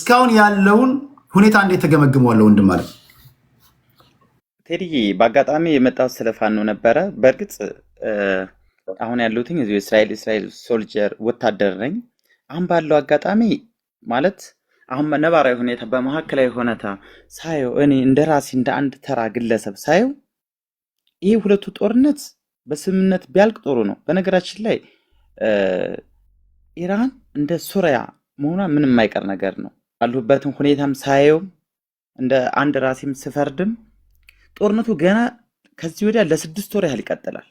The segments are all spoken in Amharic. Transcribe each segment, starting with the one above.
እስካሁን ያለውን ሁኔታ እንዴት ተገመግመዋለሁ ወንድም ማለት ቴዲ በአጋጣሚ የመጣው ስለ ፋኖ ነበረ። በእርግጥ አሁን ያሉትኝ እዚሁ እስራኤል ሶልጀር ወታደር ነኝ። አሁን ባለው አጋጣሚ ማለት አሁን ነባራዊ ሁኔታ በመካከላዊ ሁኔታ ሳየው እኔ እንደ ራሴ እንደ አንድ ተራ ግለሰብ ሳየው ይሄ ሁለቱ ጦርነት በስምምነት ቢያልቅ ጥሩ ነው። በነገራችን ላይ ኢራን እንደ ሱሪያ መሆኗ ምንም የማይቀር ነገር ነው። ያሉበትን ሁኔታም ሳየው እንደ አንድ ራሴም ስፈርድም ጦርነቱ ገና ከዚህ ወዲያ ለ6 ወር ያህል ይቀጥላል።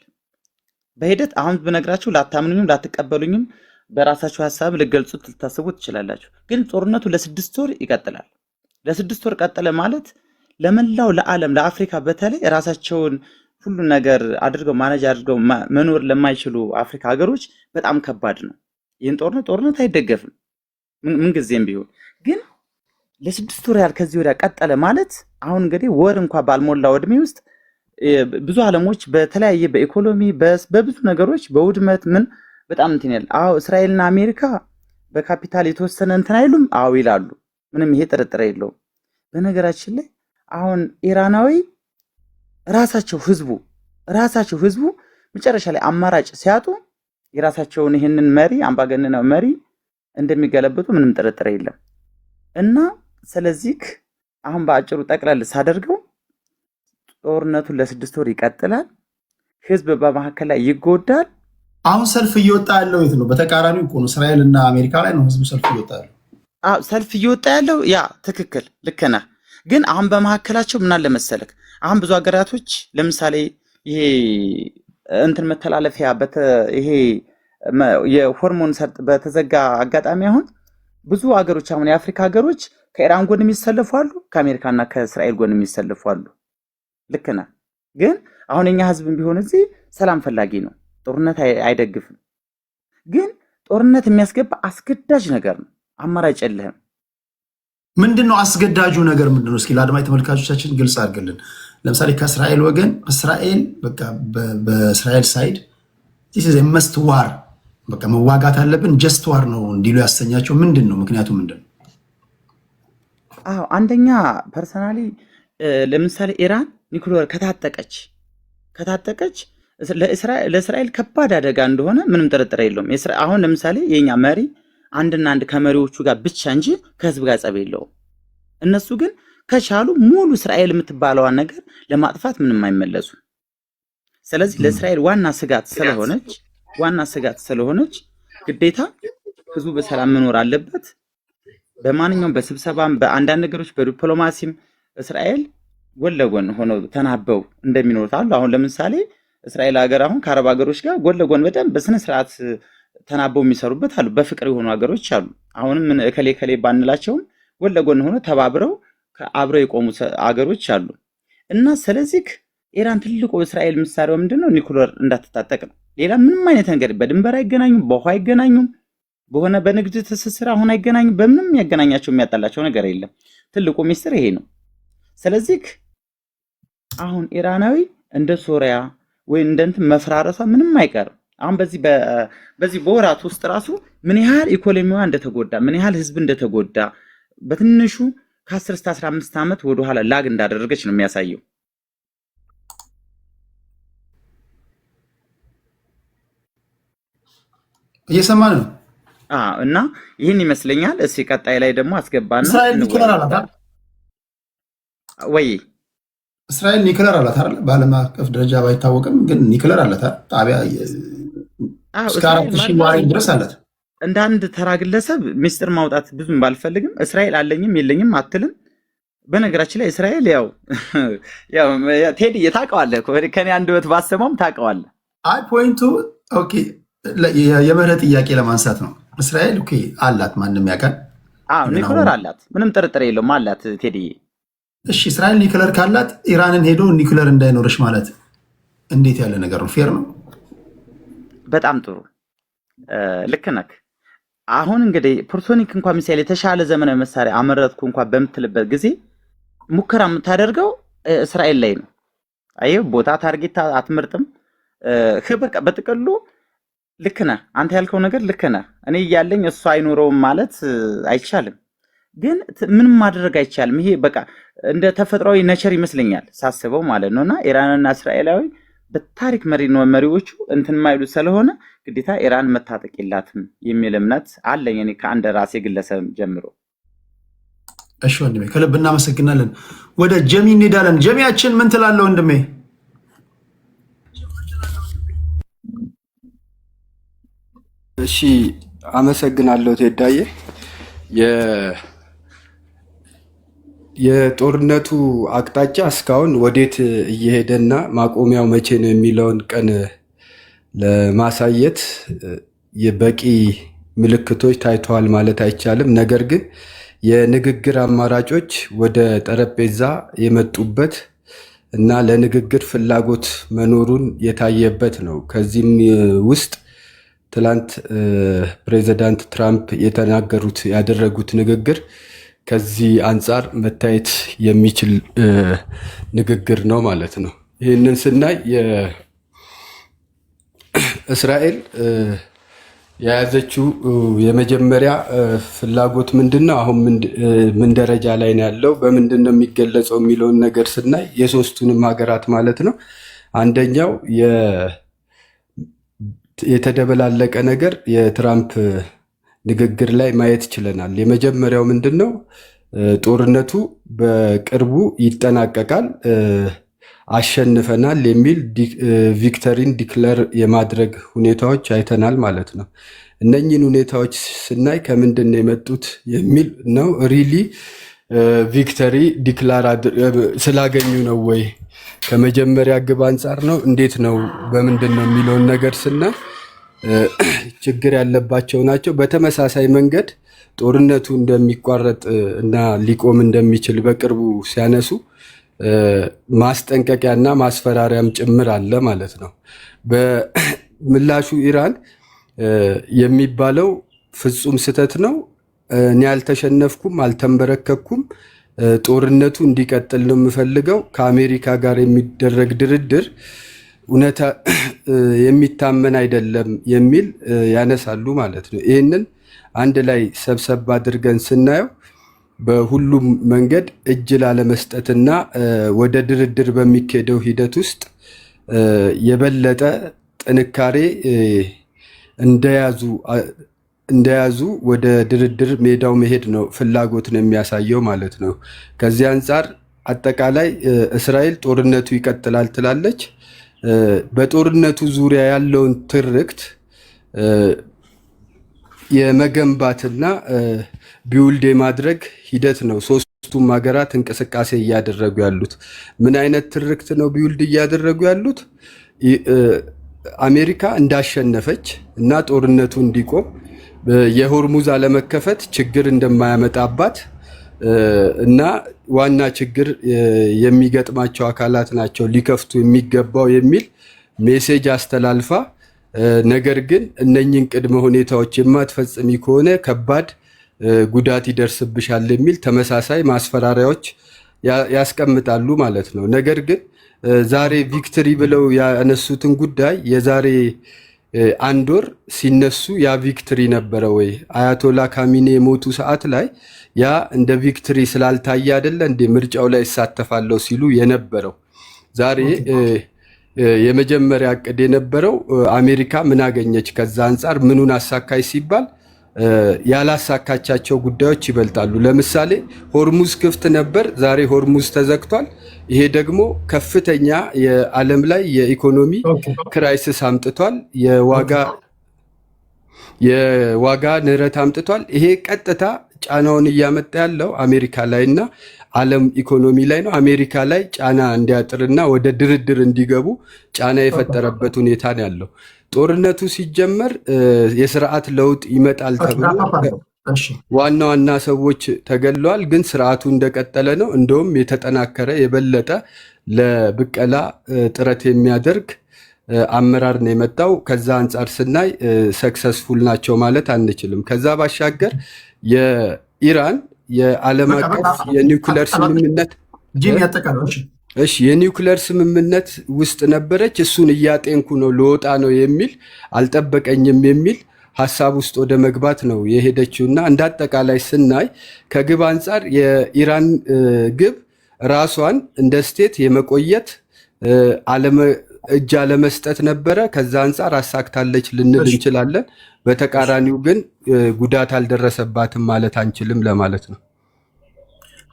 በሂደት አሁን ብነግራችሁ ላታምኑኝም ላትቀበሉኝም በራሳችሁ ሐሳብ ልገልጹት ልታስቡት ትችላላችሁ። ግን ጦርነቱ ለ6 ወር ይቀጥላል። ለ6 ወር ቀጠለ ማለት ለመላው ለዓለም ለአፍሪካ በተለይ ራሳቸውን ሁሉ ነገር አድርገው ማኔጅ አድርገው መኖር ለማይችሉ አፍሪካ ሀገሮች በጣም ከባድ ነው። ይህን ጦርነት አይደገፍም ምን ጊዜም ቢሆን። ግን ለ6 ወር ያህል ከዚህ ወዲያ ቀጠለ ማለት አሁን እንግዲህ ወር እንኳን ባልሞላው እድሜ ውስጥ ብዙ ዓለሞች በተለያየ በኢኮኖሚ በብዙ ነገሮች በውድመት ምን በጣም እንትን ያለ እስራኤልና አሜሪካ በካፒታል የተወሰነ እንትን አይሉም? አዎ ይላሉ። ምንም ይሄ ጥርጥር የለውም። በነገራችን ላይ አሁን ኢራናዊ ራሳቸው ህዝቡ መጨረሻ ላይ አማራጭ ሲያጡ የራሳቸውን ይህንን መሪ አምባገነናዊ መሪ እንደሚገለብጡ ምንም ጥርጥር የለም። እና ስለዚህ አሁን በአጭሩ ጠቅለል ሳደርገው ጦርነቱ ለ6 ወር ይቀጥላል። ህዝብ በመካከል ላይ ይጎዳል። አሁን ሰልፍ እየወጣ ያለው የት ነው? በተቃራኒው እኮ ነው። እስራኤል እና አሜሪካ ላይ ነው ህዝቡ ሰልፍ እየወጣ ያለው። ሰልፍ እየወጣ ያለው ያ ትክክል ልክ ነህ። ግን አሁን በመካከላቸው ምን አለ መሰለክ፣ አሁን ብዙ ሀገራቶች ለምሳሌ ይሄ እንትን መተላለፊያ ይሄ የሆርሞን ሰርጥ በተዘጋ አጋጣሚ አሁን ብዙ ሀገሮች አሁን የአፍሪካ ሀገሮች ከኢራን ጎን የሚሰለፉ አሉ፣ ከአሜሪካና ከእስራኤል ጎን የሚሰለፉ አሉ። ልክ ነህ። ግን አሁን የኛ ህዝብም ቢሆን እዚህ ሰላም ፈላጊ ነው፣ ጦርነት አይደግፍም። ግን ጦርነት የሚያስገባ አስገዳጅ ነገር ነው፣ አማራጭ የለህም። ምንድነው አስገዳጁ ነገር ምንድነው? እስኪ ለአድማጭ ተመልካቾቻችን ግልጽ አድርግልን። ለምሳሌ ከእስራኤል ወገን እስራኤል በቃ በእስራኤል ሳይድ መስት ዋር በቃ መዋጋት አለብን ጀስት ዋር ነው እንዲሉ ያሰኛቸው ምንድን ነው? ምክንያቱ ምንድን ነው? አንደኛ ፐርሰናሊ ለምሳሌ ኢራን ኒውክሌር ከታጠቀች ለእስራኤል ከባድ አደጋ እንደሆነ ምንም ጥርጥር የለውም። አሁን ለምሳሌ የኛ መሪ አንድ ከመሪዎቹ ጋር ብቻ እንጂ ከህዝብ ጋር ጸብ የለውም። እነሱ ግን ከቻሉ ሙሉ እስራኤል የምትባለዋን ነገር ለማጥፋት ምንም አይመለሱ። ስለዚህ ለእስራኤል ዋና ስጋት ስለሆነች ግዴታ ህዝቡ በሰላም መኖር አለበት። በማንኛውም በስብሰባም በአንዳንድ ነገሮች በዲፕሎማሲም እስራኤል ጎን ለጎን ሆነው ተናበው እንደሚኖሩት አሉ። አሁን ለምሳሌ እስራኤል ሀገር አሁን ከአረብ ሀገሮች ጋር ጎን ለጎን በደንብ በስነ ስርዓት ተናበው የሚሰሩበት አሉ። በፍቅር የሆኑ ሀገሮች አሉ። አሁንም እከሌ ባንላቸውም ጎን ለጎን ሆነው ተባብረው አብረው የቆሙ ሀገሮች አሉ። እና ስለዚህ ኢራን ትልቁ እስራኤል ምሳሌው ምንድነው? ኒውክሌር እንዳትታጠቅ ነው። ሌላ ምንም አይነት ነገር በድንበር አይገናኙም፣ በውሃ አይገናኙም፣ በሆነ በንግድ ትስስር አሁን አይገናኙም። በምንም ያገናኛቸው የሚያጣላቸው ነገር የለም። ትልቁ ሚስጥር ይሄ ነው። ስለዚህ አሁን ኢራናዊ እንደ ሶሪያ ወይ እንደንት መፍራረሷ ምንም አይቀርም። አሁን በዚህ በወራት ውስጥ ራሱ ምን ያህል ኢኮኖሚዋ እንደተጎዳ ምን ያህል ህዝብ እንደተጎዳ በትንሹ ከ10 እስከ 15 ዓመት ወደ ኋላ ላግ እንዳደረገች ነው የሚያሳየው። እየሰማን ነው። እና ይህን ይመስለኛል። እስኪ ቀጣይ ላይ ደግሞ አስገባና እስራኤል ኒውክሌር አላት ወይ? እስራኤል ኒውክሌር አላት አይደል? በዓለም አቀፍ ደረጃ ባይታወቅም ግን ኒውክሌር አላት አይደል? ጣቢያ እስከ 4000 ዋሪ ድረስ አላት። እንደ አንድ ተራ ግለሰብ ሚስጥር ማውጣት ብዙም ባልፈልግም እስራኤል አለኝም የለኝም አትልም። በነገራችን ላይ እስራኤል ያው ቴዲ ታውቀዋለህ፣ ከኔ አንደበት ባሰማም ታውቀዋለህ። አይ ፖይንቱ ኦኬ የምህረት ጥያቄ ለማንሳት ነው። እስራኤል ኦኬ አላት፣ ማንም ያውቃል። ኒውክሌር አላት፣ ምንም ጥርጥር የለውም አላት ቴዲዬ። እሺ እስራኤል ኒውክሌር ካላት ኢራንን ሄዶ ኒውክሌር እንዳይኖርሽ ማለት እንዴት ያለ ነገር ነው? ፌር ነው? በጣም ጥሩ ልክ ነህ። አሁን እንግዲህ ፕሮቶኒክ እንኳን ሚሳኤል የተሻለ ዘመናዊ መሳሪያ አመረትኩ እንኳን በምትልበት ጊዜ ሙከራ የምታደርገው እስራኤል ላይ ነው። አየው ቦታ ታርጌት አትመርጥም። በቃ በጥቅሉ ልክ ነህ። አንተ ያልከው ነገር ልክ ነህ። እኔ እያለኝ እሱ አይኖረውም ማለት አይቻልም። ግን ምንም ማድረግ አይቻልም። ይሄ በቃ እንደ ተፈጥሯዊ ነቸር ይመስለኛል ሳስበው ማለት ነውና ኢራንና እስራኤላዊ በታሪክ መሪዎቹ እንትን ማይሉት ስለሆነ ግዴታ ኢራን መታጠቅ የላትም የሚል እምነት አለኝ እኔ ከአንድ ራሴ ግለሰብ ጀምሮ። እሺ ወንድሜ ከልብ እናመሰግናለን። ወደ ጀሚ እንሄዳለን። ጀሚያችን ምን ትላለህ ወንድሜ? እሺ አመሰግናለሁ ቴዳዬ። የጦርነቱ አቅጣጫ እስካሁን ወዴት እየሄደና ማቆሚያው መቼ ነው የሚለውን ቀን ለማሳየት በቂ ምልክቶች ታይተዋል ማለት አይቻልም። ነገር ግን የንግግር አማራጮች ወደ ጠረጴዛ የመጡበት እና ለንግግር ፍላጎት መኖሩን የታየበት ነው። ከዚህም ውስጥ ትላንት ፕሬዚዳንት ትራምፕ ያደረጉት ንግግር ከዚህ አንጻር መታየት የሚችል ንግግር ነው ማለት ነው። ይህንን ስናይ እስራኤል የያዘችው የመጀመሪያ ፍላጎት ምንድን ነው? አሁን ምን ደረጃ ላይ ነው ያለው? በምንድን ነው የሚገለጸው የሚለውን ነገር ስናይ የሶስቱንም ሀገራት ማለት ነው። አንደኛው የተደበላለቀ ነገር የትራምፕ ንግግር ላይ ማየት ችለናል። የመጀመሪያው ምንድን ነው? ጦርነቱ በቅርቡ ይጠናቀቃል፣ አሸንፈናል የሚል ቪክተሪን ዲክለር የማድረግ ሁኔታዎች አይተናል ማለት ነው። እነኝህን ሁኔታዎች ስናይ ከምንድን ነው የመጡት የሚል ነው። ሪሊ ቪክተሪ ዲክላር ስላገኙ ነው ወይ? ከመጀመሪያ ግብ አንጻር ነው? እንዴት ነው? በምንድን ነው የሚለውን ነገር ስናይ ችግር ያለባቸው ናቸው። በተመሳሳይ መንገድ ጦርነቱ እንደሚቋረጥ እና ሊቆም እንደሚችል በቅርቡ ሲያነሱ ማስጠንቀቂያና ማስፈራሪያም ጭምር አለ ማለት ነው። በምላሹ ኢራን የሚባለው ፍጹም ስህተት ነው። እኔ አልተሸነፍኩም፣ አልተንበረከኩም፣ ጦርነቱ እንዲቀጥል ነው የምፈልገው፣ ከአሜሪካ ጋር የሚደረግ ድርድር እውነታ የሚታመን አይደለም የሚል ያነሳሉ ማለት ነው። ይህንን አንድ ላይ ሰብሰብ አድርገን ስናየው በሁሉም መንገድ እጅ ላለመስጠትና ወደ ድርድር በሚካሄደው ሂደት ውስጥ የበለጠ ጥንካሬ እንደያዙ ወደ ድርድር ሜዳው መሄድ ነው ፍላጎት ነው የሚያሳየው ማለት ነው። ከዚህ አንጻር አጠቃላይ እስራኤል ጦርነቱ ይቀጥላል ትላለች። በጦርነቱ ዙሪያ ያለውን ትርክት የመገንባትና ቢውልድ የማድረግ ሂደት ነው ሶስቱም ሀገራት እንቅስቃሴ እያደረጉ ያሉት። ምን አይነት ትርክት ነው ቢውልድ እያደረጉ ያሉት? አሜሪካ እንዳሸነፈች እና ጦርነቱ እንዲቆም የሆርሙዝ አለመከፈት ችግር እንደማያመጣባት እና ዋና ችግር የሚገጥማቸው አካላት ናቸው ሊከፍቱ የሚገባው የሚል ሜሴጅ አስተላልፋ፣ ነገር ግን እነኝን ቅድመ ሁኔታዎች የማትፈጽሚ ከሆነ ከባድ ጉዳት ይደርስብሻል የሚል ተመሳሳይ ማስፈራሪያዎች ያስቀምጣሉ ማለት ነው። ነገር ግን ዛሬ ቪክትሪ ብለው ያነሱትን ጉዳይ የዛሬ አንድ ወር ሲነሱ ያ ቪክትሪ ነበረ ወይ? አያቶላ ካሚኔ የሞቱ ሰዓት ላይ ያ እንደ ቪክትሪ ስላልታየ አይደለ እንደ ምርጫው ላይ ይሳተፋለሁ ሲሉ የነበረው። ዛሬ የመጀመሪያ እቅድ የነበረው አሜሪካ ምን አገኘች፣ ከዛ አንጻር ምኑን አሳካች ሲባል ያላሳካቻቸው ጉዳዮች ይበልጣሉ። ለምሳሌ ሆርሙዝ ክፍት ነበር፣ ዛሬ ሆርሙዝ ተዘግቷል። ይሄ ደግሞ ከፍተኛ የዓለም ላይ የኢኮኖሚ ክራይሲስ አምጥቷል። የዋጋ ንረት አምጥቷል። ይሄ ቀጥታ ጫናውን እያመጣ ያለው አሜሪካ ላይ እና ዓለም ኢኮኖሚ ላይ ነው። አሜሪካ ላይ ጫና እንዲያጥርና ወደ ድርድር እንዲገቡ ጫና የፈጠረበት ሁኔታ ነው ያለው። ጦርነቱ ሲጀመር የስርዓት ለውጥ ይመጣል ተብሎ ዋና ዋና ሰዎች ተገለዋል። ግን ስርዓቱ እንደቀጠለ ነው። እንደውም የተጠናከረ የበለጠ ለብቀላ ጥረት የሚያደርግ አመራር ነው የመጣው። ከዛ አንጻር ስናይ ሰክሰስፉል ናቸው ማለት አንችልም። ከዛ ባሻገር የኢራን የዓለም አቀፍ የኒውክለር ስምምነት የኒውክለር ስምምነት ውስጥ ነበረች። እሱን እያጤንኩ ነው ልወጣ ነው የሚል አልጠበቀኝም የሚል ሀሳብ ውስጥ ወደ መግባት ነው የሄደችውና እንደ አጠቃላይ ስናይ ከግብ አንጻር የኢራን ግብ ራሷን እንደ ስቴት የመቆየት እጅ አለመስጠት ነበረ። ከዛ አንጻር አሳክታለች ልንል እንችላለን። በተቃራኒው ግን ጉዳት አልደረሰባትም ማለት አንችልም ለማለት ነው።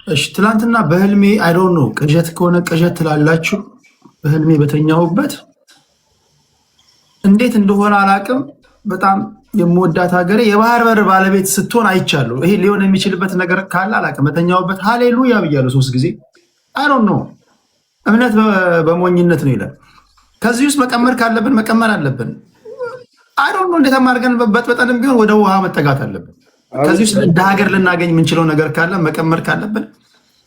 እሺ ትላንትና በህልሜ አይ ዶንት ኖ ቅዠት ከሆነ ቅዠት ትላላችሁ። በህልሜ በተኛሁበት እንዴት እንደሆነ አላቅም፣ በጣም የምወዳት ሀገሬ የባህር በር ባለቤት ስትሆን አይቻለሁ። ይሄ ሊሆን የሚችልበት ነገር ካለ አላቅም። በተኛሁበት ሃሌሉያ ብያለሁ 3 ጊዜ። አይ ዶንት ኖ እምነት በሞኝነት ነው ይላል። ከዚህ ውስጥ መቀመር ካለብን መቀመር አለብን። አይ ዶንት ኖ እንዴት አማርገን በጥበጠንም ቢሆን ወደ ውሃ መጠጋት አለብን። ከዚህ ውስጥ እንደ ሀገር ልናገኝ የምንችለው ነገር ካለ መቀመር ካለብን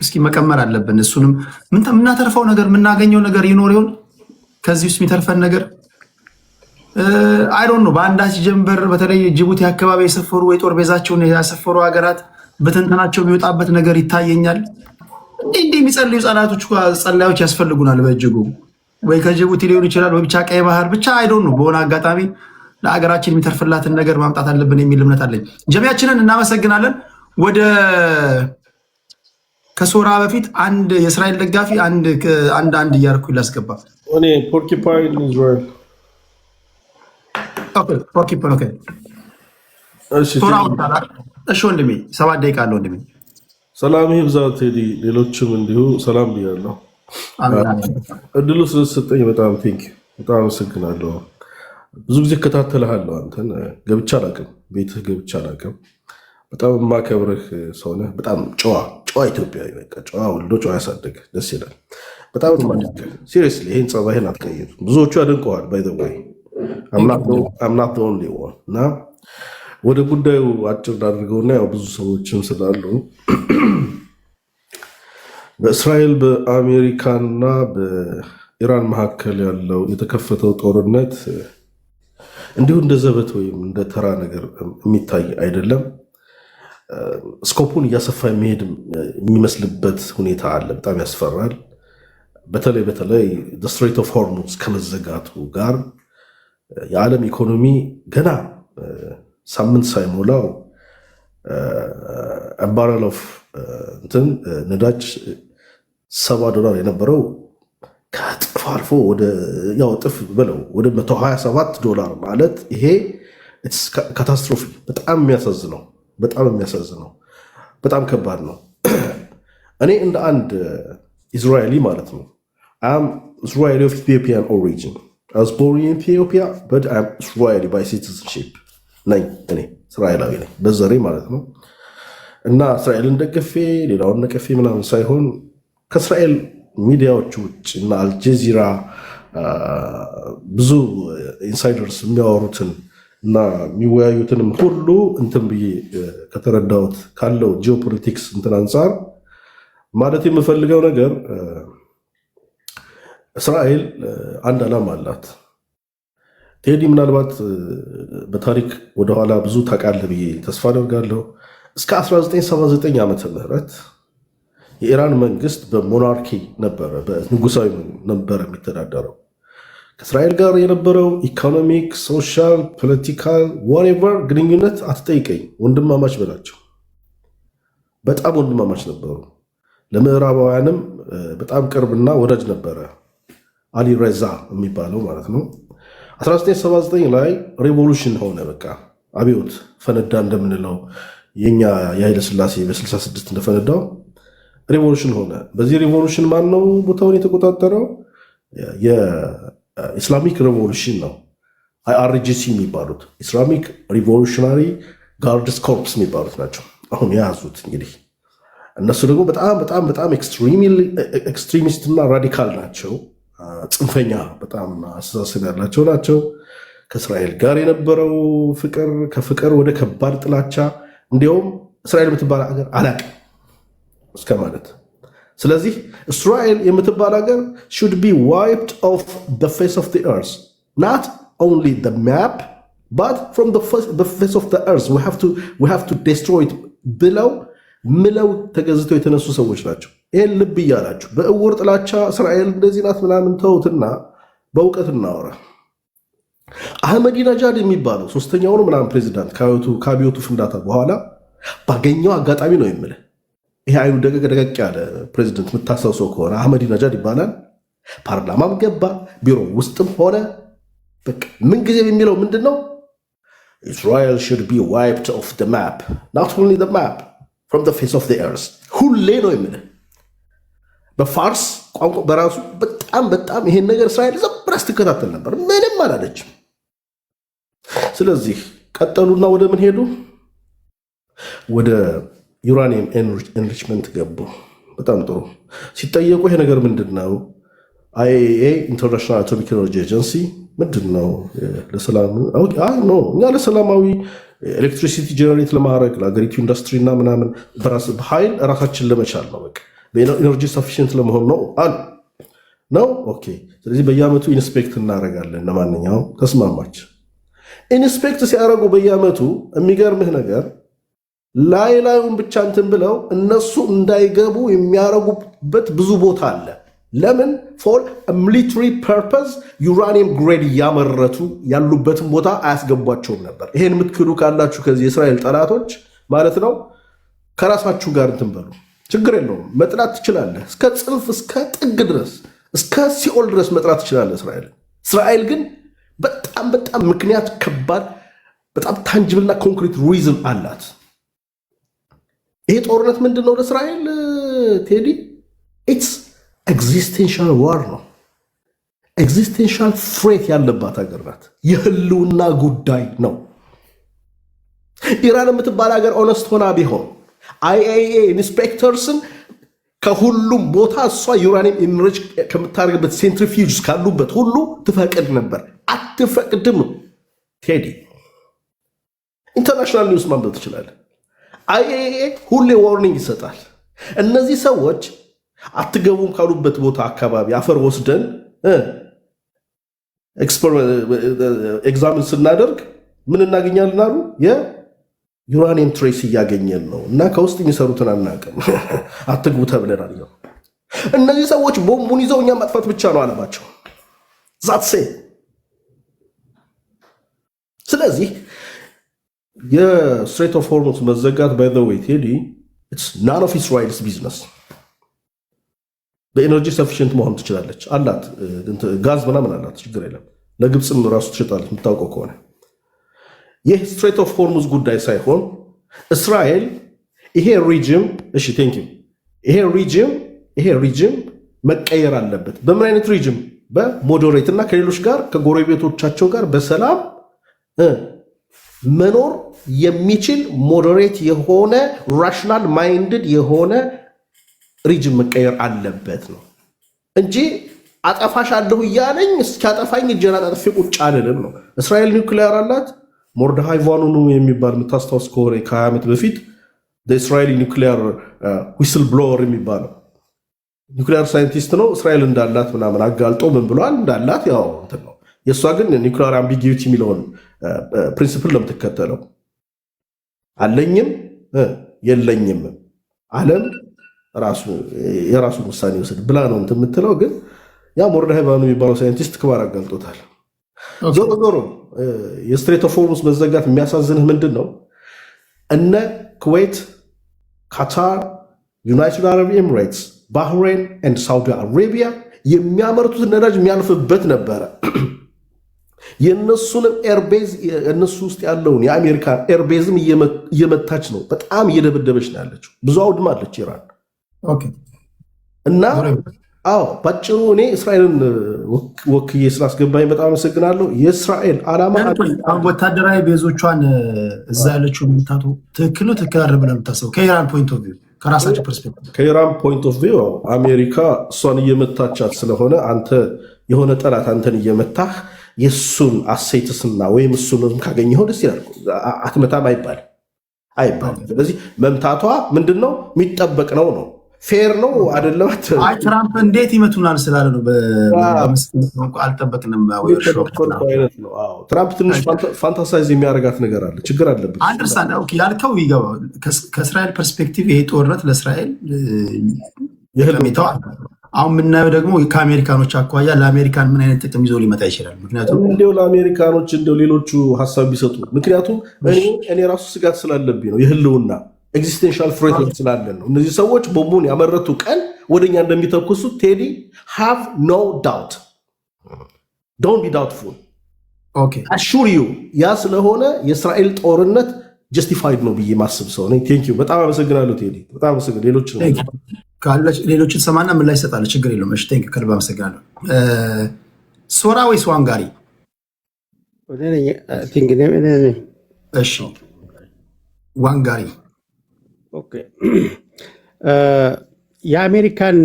እስኪ መቀመር አለብን። እሱንም የምናተርፈው ነገር የምናገኘው ነገር ይኖር ይሆን? ከዚህ ውስጥ የሚተርፈን ነገር አይ ዶንት ኖ። በአንዳች ጀንበር በተለይ ጅቡቲ አካባቢ የሰፈሩ የጦር ቤዛቸውን ያሰፈሩ ሀገራት በትንተናቸው የሚወጣበት ነገር ይታየኛል። እንዲህ የሚጸልዩ ጸላዮች ያስፈልጉናል በእጅጉ። ወይ ከጅቡቲ ሊሆን ይችላል ወይ ብቻ ቀይ ባህር ብቻ አይ ዶንት ኖ። በሆነ አጋጣሚ ለሀገራችን የሚተርፍላትን ነገር ማምጣት አለብን የሚል እምነት አለኝ። ጀሚያችንን እናመሰግናለን። ወደ ከሶራ በፊት አንድ የእስራኤል ደጋፊ አንድ እያርኩ ላስገባ። እኔ ፖርኪፓይን ኢዝራኤል ኦኬ ሶራ ወጣላ። እሺ ወንድሜ 7 ደቂቃ አለ ወንድሜ። ሰላም ይብዛ ቴዲ፣ ሌሎችም እንዲሁ ሰላም ብያለሁ። እድሉ ስለተሰጠኝ በጣም በጣም አመሰግናለሁ። ብዙ ጊዜ እከታተልሃለሁ። አንተን ገብቻ አላውቅም፣ ቤትህ ገብቻ አላውቅም። በጣም የማከብርህ ሰው ነህ። በጣም ጨዋ ኢትዮጵያዊ፣ በቃ ጨዋ ወልዶ ጨዋ ያሳደገ ደስ ይላል። በጣም ትማደግ። ሲሪየስሊ ይህን ጸባይህን አትቀይር። ብዙዎቹ ያደንቀዋል። ባይ ዘ ወይ አምናት ኦንሊ ዋን እና ወደ ጉዳዩ አጭር አድርገውና ያው ብዙ ሰዎችም ስላሉ በእስራኤል በአሜሪካና በኢራን መካከል ያለው የተከፈተው ጦርነት እንዲሁ እንደ ዘበት ወይም እንደ ተራ ነገር የሚታይ አይደለም። ስኮፑን እያሰፋ የሚሄድ የሚመስልበት ሁኔታ አለ። በጣም ያስፈራል። በተለይ ስትሬት ኦፍ ሆርሙዝ ከመዘጋቱ ጋር የዓለም ኢኮኖሚ ገና ሳምንት ሳይሞላው ባረል ኦፍ ነዳጅ $70 የነበረው ከእጥፍ አልፎ እጥፍ በለው ወደ $127 ማለት ይሄ ካታስትሮፊ። በጣም የሚያሳዝነው በጣም ከባድ ነው። እኔ እንደ አንድ እስራኤሊ ማለት ነው አም እስራኤሊ ኦፍ ኢትዮጵያን ኦሪጂን I was born in Ethiopia but I'm Israeli by citizenship ነኝ። እኔ እስራኤላዊ ነኝ በዘሬ ማለት ነው። እና እስራኤልን ደግፌ ሌላውን ነቀፌ ምናምን ሳይሆን ከእስራኤል ሚዲያዎች ውጭ እና አልጀዚራ ብዙ ኢንሳይደርስ የሚያወሩትን እና የሚወያዩትንም ሁሉ እንትን ብዬ ከተረዳሁት ካለው ጂኦፖለቲክስ እንትን አንጻር ማለት የምፈልገው ነገር እስራኤል አንድ ዓላማ አላት። ቴዲ ምናልባት በታሪክ ወደኋላ ብዙ ታውቃለህ ብዬ ተስፋ አደርጋለሁ። እስከ 1979 ዓመተ ምህረት የኢራን መንግስት በሞናርኪ ነበረ፣ በንጉሳዊ ነበረ የሚተዳደረው። ከእስራኤል ጋር የነበረው ኢኮኖሚክ፣ ሶሻል፣ ፖለቲካል ዋሬቨር ግንኙነት አትጠይቀኝ፣ ወንድማማች በላቸው። በጣም ወንድማማች ነበሩ። ለምዕራባውያንም በጣም ቅርብና ወዳጅ ነበረ። አሊ ረዛ የሚባለው ማለት ነው። 1979 ላይ ሬቮሉሽን ሆነ። በቃ አብዮት ፈነዳ እንደምንለው የኛ የኃይለ ሥላሴ በ66 እንደፈነዳው ሬቮሉሽን ሆነ። በዚህ ሬቮሉሽን ማን ነው ቦታውን የተቆጣጠረው? የኢስላሚክ ሬቮሉሽን ነው። IRGC የሚባሉት ኢስላሚክ ሪቮሉሽናሪ ጋርድስ ኮርፕስ የሚባሉት ናቸው አሁን የያዙት። እንግዲህ እነሱ ደግሞ በጣም ኤክስትሪሚስት እና ራዲካል ናቸው። ጽንፈኛ በጣም አስተሳሰብ ያላቸው ናቸው። ከእስራኤል ጋር የነበረው ፍቅር ከፍቅር ወደ ከባድ ጥላቻ፣ እንዲያውም እስራኤል የምትባል ሀገር አላቅም እስከ ማለት። ስለዚህ እስራኤል የምትባል ሀገር should be wiped off the face of the earth, not only the map but from the face of the earth we have to destroy it ብለው ምለው ተገዝተው የተነሱ ሰዎች ናቸው። ይሄን ልብ እያላችሁ በእውር ጥላቻ እስራኤል እንደዚህ ናት ምናምን ተውትና በእውቀት እናወራ። አህመዲነጃድ የሚባለው ሶስተኛው ነው ምናምን ፕሬዚዳንት ከአብዮቱ ፍንዳታ በኋላ ባገኘው አጋጣሚ ነው የምልህ። ይሄ አይኑ ደቀቅ ያለ ፕሬዚደንት የምታስታውሰው ከሆነ አህመዲነጃድ ይባላል። ፓርላማም ገባ፣ ቢሮ ውስጥም ሆነ በቃ ምን ጊዜ የሚለው ምንድን ነው? Israel should be wiped off the map, not only the map, from the face of the earth. ሁሌ ነው የምልህ። በፋርስ ቋንቋ በራሱ በጣም ይሄን ነገር እስራኤል ዘብራስ ትከታተል ነበር፣ ምንም አላለችም። ስለዚህ ቀጠሉና ወደ ምን ሄዱ? ወደ ዩራኒየም ኤንሪችመንት ገቡ። በጣም ጥሩ። ሲጠየቁ ይሄ ነገር ምንድን ነው? IAEA ኢንተርናሽናል አቶሚክ ኤነርጂ ኤጀንሲ ምንድን ነው? እኛ ለሰላማዊ ኤሌክትሪሲቲ ጀነሬት ለማድረግ ለሀገሪቱ ኢንዱስትሪ እና ምናምን በኃይል ራሳችን ለመቻል ነው፣ በቃ በኤነርጂ ሰፊሽንት ለመሆን ነው አሉ ነው። ኦኬ። ስለዚህ በየዓመቱ ኢንስፔክት እናደርጋለን። ለማንኛውም ተስማማች። ኢንስፔክት ሲያደርጉ በየዓመቱ የሚገርምህ ነገር ላዩን ብቻ እንትን ብለው እነሱ እንዳይገቡ የሚያደርጉበት ብዙ ቦታ አለ። ለምን? ፎር ሚሊታሪ ፐርፐዝ ዩራኒየም ግሬድ እያመረቱ ያሉበትን ቦታ አያስገቧቸውም ነበር። ይሄን የምትክዱ ካላችሁ ከዚህ የእስራኤል ጠላቶች ማለት ነው ከራሳችሁ ጋር እንትን በሉ። ችግር የለውም፣ መጥላት ትችላለህ። እስከ ጽንፍ እስከ ጥግ ድረስ እስከ ሲኦል ድረስ መጥላት ትችላለህ እስራኤል ግን በጣም ምክንያት ከባድ በጣም ታንጅብልና ኮንክሪት ሪዝን አላት። ይሄ ጦርነት ምንድን ነው ለእስራኤል ቴዲ? ኢትስ ኤግዚስቴንሻል ዋር ነው። ኤግዚስቴንሻል ፍሬት ያለባት ሀገር ናት። የህልውና ጉዳይ ነው። ኢራን የምትባል ሀገር ኦነስት ሆና ቢሆን IAEA ኢንስፔክተርስን ከሁሉም ቦታ እሷ ዩራኒየም ኢንሪች ከምታደርግበት ሴንትሪፊውጅ ካሉበት ሁሉ ትፈቅድ ነበር። አትፈቅድም ቴዲ። ኢንተርናሽናል ኒውስ ማንበብ ትችላለህ። IAEA ሁሌ ዋርኒንግ ይሰጣል። እነዚህ ሰዎች አትገቡም ካሉበት ቦታ አካባቢ አፈር ወስደን ኤግዛምን ስናደርግ ምን እናገኛለን አሉ? የዩራኒየም ትሬስ እያገኘን ነው እና ከውስጥ የሚሰሩትን አናውቅም፣ አትግቡ ተብለናል። እነዚህ ሰዎች ቦምቡን ይዘው እኛ ማጥፋት ብቻ ነው አለማቸው። ዛትሴ ስለዚህ የስትሬት ኦፍ ሆርሙዝ መዘጋት ባይ ዘ ዌይ ቴዲ ኢትስ ናን ኦፍ ኢስራኤልስ ቢዝነስ። በኤነርጂ ሰፊሽንት መሆን ትችላለች አላት፣ ጋዝ ምናምን አላት፣ ችግር የለም። ለግብፅም ራሱ ትሸጣለች የምታውቀው ከሆነ። ይህ ስትሬት ኦፍ ሆርሙዝ ጉዳይ ሳይሆን እስራኤል ይሄ ሪጅም እሺ ቴንክ ዩ ይሄ ሪጅም መቀየር አለበት። በምን አይነት ሪጅም? በሞዴሬት እና ከሌሎች ጋር ከጎረቤቶቻቸው ጋር በሰላም መኖር የሚችል ሞዴሬት የሆነ ራሽናል ማይንድድ የሆነ ሪጅም መቀየር አለበት ነው እንጂ አጠፋሽ አለሁ እያለኝ እስኪያጠፋኝ እጄን አጣጥፌ ቁጭ አልልም ነው። እስራኤል ኒውክሊየር አላት። ሞርደሃይ ቫኑኑ የሚባል የምታስታውስ ከሆነ ከ20 ዓመት በፊት እስራኤል ኒውክሊየር ዊስል ብሎወር የሚባለው ኒውክሊየር ሳይንቲስት ነው። እስራኤል እንዳላት ምናምን አጋልጦ ምን ብሏል? እንዳላት ያው እንትን ነው። የእሷ ግን ኒውክሊየር አምቢጊዩቲ የሚለውን ፕሪንሲፕል ለምትከተለው አለኝም የለኝም ዓለም የራሱን ውሳኔ ይወስድ ብላ ነው እንትን የምትለው። ግን ያ ሞርደሃይ ቫኑኑ የሚባለው ሳይንቲስት ክባር አጋልጦታል። ዞሮ ዞሮ የስትሬት ኦፍ ሆርሙዝ መዘጋት የሚያሳዝንህ ምንድን ነው? እነ ኩዌት፣ ካታር፣ ዩናይትድ አረብ ኤሚሬትስ፣ ባህሬን ኤንድ ሳውዲ አሬቢያ የሚያመርቱት ነዳጅ የሚያልፍበት ነበረ። የእነሱንም ኤርቤዝ እነሱ ውስጥ ያለውን የአሜሪካን ኤርቤዝም እየመታች ነው። በጣም እየደበደበች ነው ያለችው። ብዙ አውድማለች ኢራን እና ባጭሩ እኔ እስራኤልን ወክዬ ስላስገባኝ በጣም አመሰግናለሁ። የእስራኤል ዓላማ ወታደራዊ ቤዞቿን እዛ ያለችው ምታቱ ትክክል ነው ትክክል አይደለም ብለህ የምታስበው ከኢራን ፖይንት ኦፍ ቪው ከራሳቸው ፐርስፔክቲቭ? ከኢራን ፖይንት ኦፍ ቪው አሜሪካ እሷን እየመታቻት ስለሆነ አንተ የሆነ ጠላት አንተን እየመታህ የእሱን አሴትስና ወይም እሱን ካገኘኸው ደስ ይላል። አትመታም አይባልም። ስለዚህ መምታቷ ምንድን ነው የሚጠበቅ ነው ፌር ነው አይደለም። ትራምፕ እንዴት ይመቱናል ስላለ ነው አልጠበቅንም። ትራምፕ ትንሽ ፋንታሳይዝ የሚያደርጋት ነገር አለ፣ ችግር አለበት። አንደርስታንድ ያልከው ይገባል። ከእስራኤል ፐርስፔክቲቭ ይሄ ጦርነት ለእስራኤል አሁን የምናየው ደግሞ ከአሜሪካኖች አኳያ ለአሜሪካን ምን አይነት ጥቅም ይዞ ሊመጣ ይችላል? ምክንያቱም እንዲያው ለአሜሪካኖች እንዲያው ሌሎቹ ሀሳብ ቢሰጡ፣ ምክንያቱም እኔ ራሱ ስጋት ስላለብኝ ነው። የህልውና ኤግዚስቴንሻል ፍሬት ስላለን ነው። እነዚህ ሰዎች ቦምቡን ያመረቱ ቀን ወደኛ እንደሚተኩሱ ቴዲ ሃቭ ኖ ዳውት ዶንት ቢ ዳውትፉል አሹር ዩ። ያ ስለሆነ የእስራኤል ጦርነት ጀስቲፋይድ ነው ብዬ ማስብ ሰው ነኝ። ቴንክ ዩ በጣም አመሰግናለሁ ቴዲ፣ በጣም አመሰግናለሁ። ሌሎችን ሰማና ምን ላይ ይሰጣል? ችግር የለውም። እሺ ቴንክ ዩ ከልብ አመሰግናለሁ። ሶራ ወይስ ዋንጋሪ? እሺ ዋንጋሪ። ኦኬ የአሜሪካን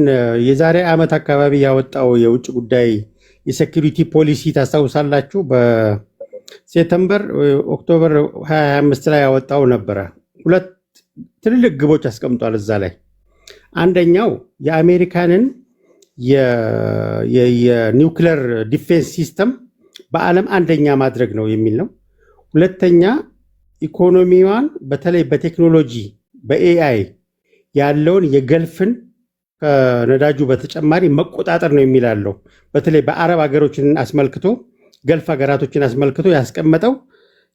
የዛሬ ዓመት አካባቢ ያወጣው የውጭ ጉዳይ የሴኩሪቲ ፖሊሲ ታስታውሳላችሁ? በሴፕተምበር ኦክቶበር 2025 ላይ ያወጣው ነበረ። ሁለት ትልልቅ ግቦች አስቀምጧል እዛ ላይ። አንደኛው የአሜሪካንን የኒውክለር ዲፌንስ ሲስተም በዓለም አንደኛ ማድረግ ነው የሚል ነው። ሁለተኛ ኢኮኖሚዋን በተለይ በቴክኖሎጂ በኤአይ ያለውን የገልፍን ከነዳጁ በተጨማሪ መቆጣጠር ነው የሚላለው። በተለይ በአረብ ሀገሮችን አስመልክቶ ገልፍ ሀገራቶችን አስመልክቶ ያስቀመጠው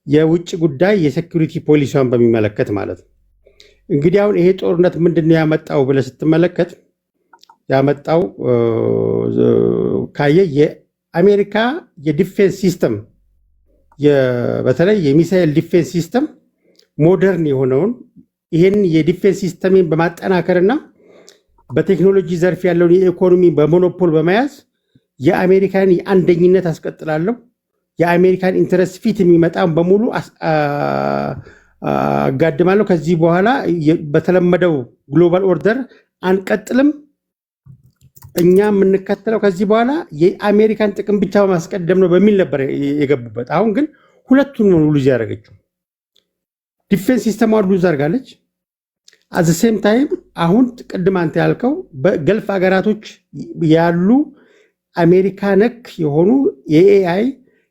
የውጭ ጉዳይ የሴኩሪቲ ፖሊሲዋን በሚመለከት ማለት ነው። እንግዲህ አሁን ይሄ ጦርነት ምንድነው ያመጣው ብለህ ስትመለከት ያመጣው ካየ የአሜሪካ የዲፌንስ ሲስተም በተለይ የሚሳኤል ዲፌንስ ሲስተም ሞደርን የሆነውን ይህን የዲፌንስ ሲስተምን በማጠናከርና በቴክኖሎጂ ዘርፍ ያለውን የኢኮኖሚ በሞኖፖል በመያዝ የአሜሪካን አንደኝነት አስቀጥላለሁ፣ የአሜሪካን ኢንተረስት ፊት የሚመጣውን በሙሉ አጋድማለሁ፣ ከዚህ በኋላ በተለመደው ግሎባል ኦርደር አንቀጥልም፣ እኛ የምንከተለው ከዚህ በኋላ የአሜሪካን ጥቅም ብቻ በማስቀደም ነው በሚል ነበር የገቡበት። አሁን ግን ሁለቱን ነው ሉዝ ያደረገችው። ዲፌንስ ሲስተሟን ሉዝ አድርጋለች። አዘ ሴም ታይም አሁን ቅድም አንተ ያልከው በገልፍ ሀገራቶች ያሉ አሜሪካ ነክ የሆኑ የኤአይ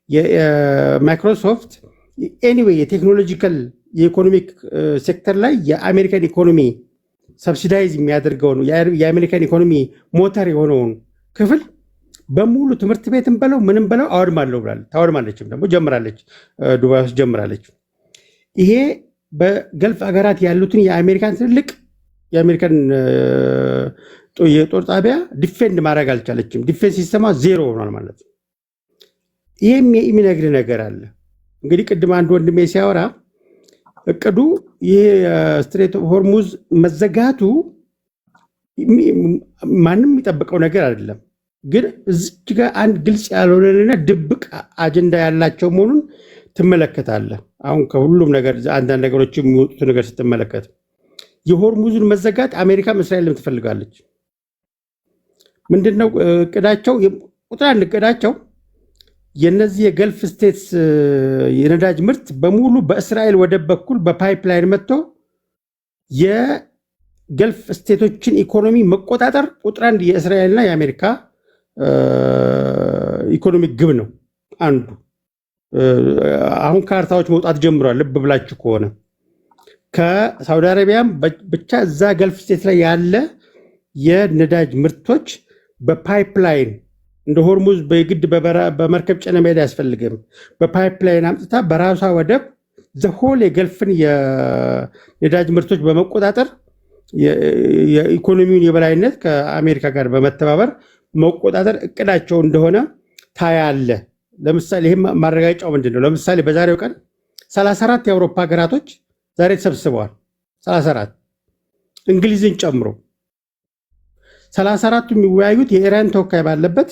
የማይክሮሶፍት ኤኒዌይ የቴክኖሎጂካል የኢኮኖሚክ ሴክተር ላይ የአሜሪካን ኢኮኖሚ ሰብሲዳይዝ የሚያደርገውን የአሜሪካን ኢኮኖሚ ሞተር የሆነውን ክፍል በሙሉ ትምህርት ቤትን በለው ምንም በለው አወድማለሁ ብላለች። ታወድማለችም ደግሞ ጀምራለች፣ ዱባይ ውስጥ ጀምራለች። ይሄ በገልፍ ሀገራት ያሉትን የአሜሪካን ትልቅ የአሜሪካን የጦር ጣቢያ ዲፌንድ ማድረግ አልቻለችም። ዲፌንስ ሲስተማ ዜሮ ሆኗል ማለት ነው። ይህም የሚነግር ነገር አለ። እንግዲህ ቅድም አንድ ወንድሜ ሲያወራ እቅዱ ይሄ ስትሬት ሆርሙዝ መዘጋቱ ማንም የሚጠብቀው ነገር አይደለም። ግን እዚች ጋር አንድ ግልጽ ያልሆነና ድብቅ አጀንዳ ያላቸው መሆኑን ትመለከታለህ። አሁን ከሁሉም ነገር አንዳንድ ነገሮች የሚወጡት ነገር ስትመለከት የሆርሙዝን መዘጋት አሜሪካም እስራኤልም ትፈልጋለች። ምንድነው እቅዳቸው? ቁጥር አንድ እቅዳቸው የነዚህ የገልፍ ስቴትስ የነዳጅ ምርት በሙሉ በእስራኤል ወደብ በኩል በፓይፕላይን መጥቶ የገልፍ ስቴቶችን ኢኮኖሚ መቆጣጠር ቁጥር አንድ የእስራኤልና የአሜሪካ ኢኮኖሚክ ግብ ነው አንዱ። አሁን ካርታዎች መውጣት ጀምረዋል። ልብ ብላችሁ ከሆነ ከሳውዲ አረቢያም ብቻ እዛ ገልፍ ስቴት ላይ ያለ የነዳጅ ምርቶች በፓይፕላይን እንደ ሆርሙዝ በግድ በመርከብ ጭነ መሄድ አያስፈልግም። በፓይፕላይን አምጥታ በራሷ ወደብ ዘሆል የገልፍን የነዳጅ ምርቶች በመቆጣጠር የኢኮኖሚውን የበላይነት ከአሜሪካ ጋር በመተባበር መቆጣጠር እቅዳቸው እንደሆነ ታያለ። ለምሳሌ ይህም ማረጋጫው ምንድን ነው? ለምሳሌ በዛሬው ቀን 34 የአውሮፓ ሀገራቶች ዛሬ ተሰብስበዋል። 34 እንግሊዝን ጨምሮ 34ቱ የሚወያዩት የኢራን ተወካይ ባለበት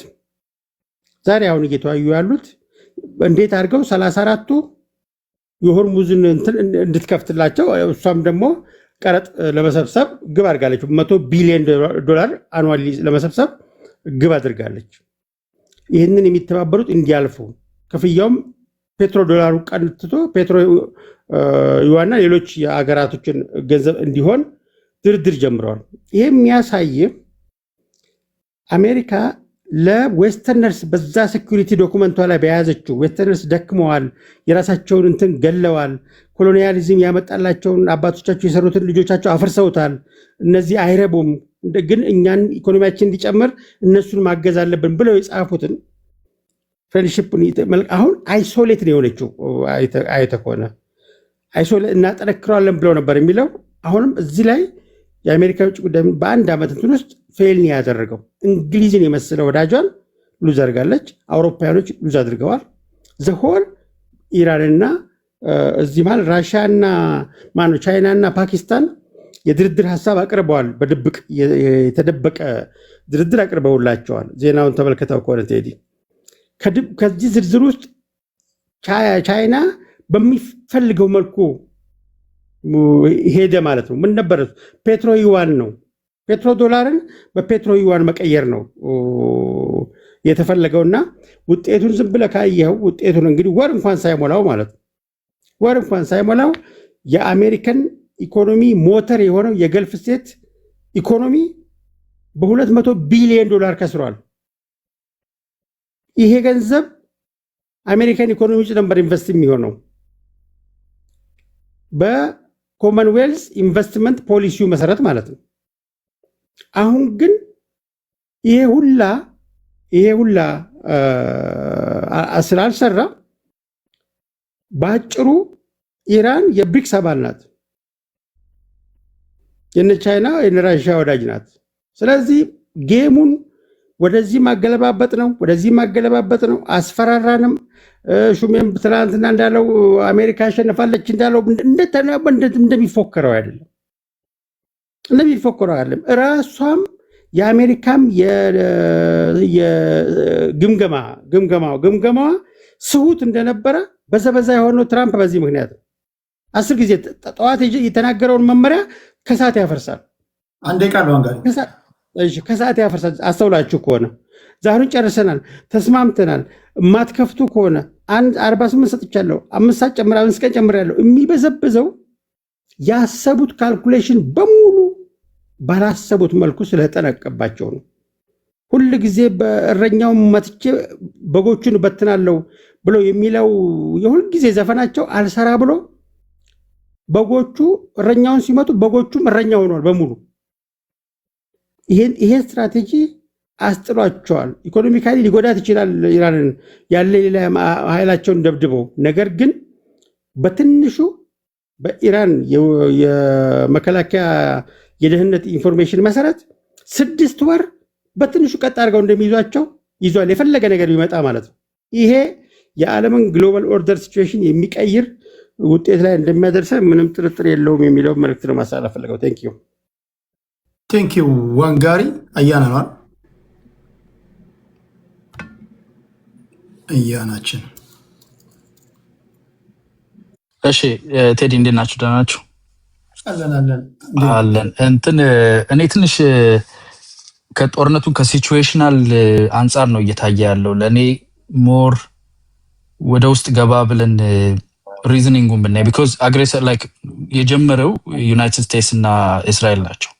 ዛሬ አሁን እየተወያዩ ያሉት እንዴት አድርገው 34ቱ የሆርሙዝን እንድትከፍትላቸው እሷም ደግሞ ቀረጥ ለመሰብሰብ ግብ አድርጋለች። $100 ቢሊዮን አኑዋሊ ለመሰብሰብ ግብ አድርጋለች። ይህንን የሚተባበሩት እንዲያልፉ ክፍያውም ፔትሮ ዶላሩ ቀንትቶ ፔትሮ ዩዋና ሌሎች የአገራቶችን ገንዘብ እንዲሆን ድርድር ጀምረዋል። ይህ የሚያሳይ አሜሪካ ለዌስተርነርስ በዛ ሴኩሪቲ ዶኩመንቷ ላይ በያዘችው ዌስተርነርስ ደክመዋል፣ የራሳቸውን እንትን ገለዋል፣ ኮሎኒያሊዝም ያመጣላቸውን አባቶቻቸው የሰሩትን ልጆቻቸው አፍርሰውታል፣ እነዚህ አይረቡም፣ ግን እኛን ኢኮኖሚያችን እንዲጨምር እነሱን ማገዝ አለብን ብለው የጻፉትን ፍሬንድሺፕ አሁን አይሶሌት ነው የሆነችው። አይተህ ከሆነ አይሶሌት እናጠነክረዋለን ብለው ነበር የሚለው። አሁንም እዚህ ላይ የአሜሪካ ውጭ ጉዳይ በአንድ ዓመት እንትን ውስጥ ፌል ነው ያደረገው። እንግሊዝን የመሰለ ወዳጇን ሉዝ አድርጋለች። አውሮፓውያኖች ሉዝ አድርገዋል። ዘሆል ኢራንና እዚህ ማለት ራሽያና ማነው ቻይናና ፓኪስታን የድርድር ሀሳብ አቅርበዋል። በድብቅ የተደበቀ ድርድር አቅርበውላቸዋል። ዜናውን ተመልክተው ከሆነ ቴዲ ከዚህ ዝርዝር ውስጥ ቻይና በሚፈልገው መልኩ ሄደ ማለት ነው። ምን ነበር? ፔትሮ ዩዋን ነው። ፔትሮ ዶላርን በፔትሮ ዩዋን መቀየር ነው የተፈለገውና ውጤቱን ዝም ብለህ ካየኸው ውጤቱን እንግዲህ ወር እንኳን ሳይሞላው ማለት ነው ወር እንኳን ሳይሞላው የአሜሪካን ኢኮኖሚ ሞተር የሆነው የገልፍ ስቴት ኢኮኖሚ በ200 ቢሊዮን ዶላር ከስሯል። ይሄ ገንዘብ አሜሪካን ኢኮኖሚ ውስጥ ነበር ኢንቨስት የሚሆነው በኮመንዌልዝ ኢንቨስትመንት ፖሊሲው መሰረት ማለት ነው። አሁን ግን ይሄ ሁላ ስላልሰራ በአጭሩ ኢራን የብሪክስ አባል ናት። የነ ቻይና የነ ራሽያ ወዳጅ ናት። ስለዚህ ጌሙን ወደዚህ ማገለባበጥ ነው። አስፈራራንም። ሹሜም ትናንትና እንዳለው አሜሪካ አሸንፋለች እንዳለው እንደሚፎከረው አይደለም። ራሷም የአሜሪካም ግምገማዋ ስሁት እንደነበረ በዘበዛ የሆነው ትራምፕ በዚህ ምክንያት 10 ጊዜ ጠዋት የተናገረውን መመሪያ ከሰዓት ያፈርሳል። አንዴ ቃል ዋንጋሪ ከሰዓት ያፈርሳል። አስተውላችሁ ከሆነ ዛሬን ጨርሰናል፣ ተስማምተናል፣ ማትከፍቱ ከሆነ 48 ሰጥቻለሁ፣ 5 ሰዓት ጨምራ 5 ቀን ጨምራለሁ የሚበዘብዘው ያሰቡት ካልኩሌሽን በሙሉ ባላሰቡት መልኩ ስለተጠነቀባቸው ነው። ሁል ጊዜ በእረኛው መትቼ በጎቹን በትናለው ብለው የሚለው የሁል ጊዜ ዘፈናቸው አልሰራ ብሎ በጎቹ እረኛውን ሲመቱ በጎቹም እረኛ ሆኗል በሙሉ። ይሄ ስትራቴጂ አስጥሏቸዋል። ኢኮኖሚካሊ ሊጎዳት ይችላል ኢራንን ያለ ሌላ ኃይላቸውን ደብድበው። ነገር ግን በትንሹ በኢራን የመከላከያ የደህንነት ኢንፎርሜሽን መሰረት 6 ወር በትንሹ ቀጥ አድርገው እንደሚይዟቸው ይዟል። የፈለገ ነገር ቢመጣ ማለት ነው። ይሄ የዓለምን ግሎባል ኦርደር ሲቹዌሽን የሚቀይር ውጤት ላይ እንደሚያደርሰ ምንም ጥርጥር የለውም የሚለው መልእክት ነው ማስተላለፍ ፈልገው። ቴንኪው ዋንጋሪ አያናኗል እያናችን። እሺ ቴዲ እንዴት ናችሁ? ደህና ናችሁ? አለን። እኔ ትንሽ ከጦርነቱ ከሲቹዌሽናል አንጻር ነው እየታየ ያለው። ለእኔ ሞር ወደ ውስጥ ገባ ብለን ሪዝኒንጉን ብናይ ቢኮዝ አግሬሰር ላይክ የጀመረው ዩናይትድ ስቴትስ እና እስራኤል ናቸው።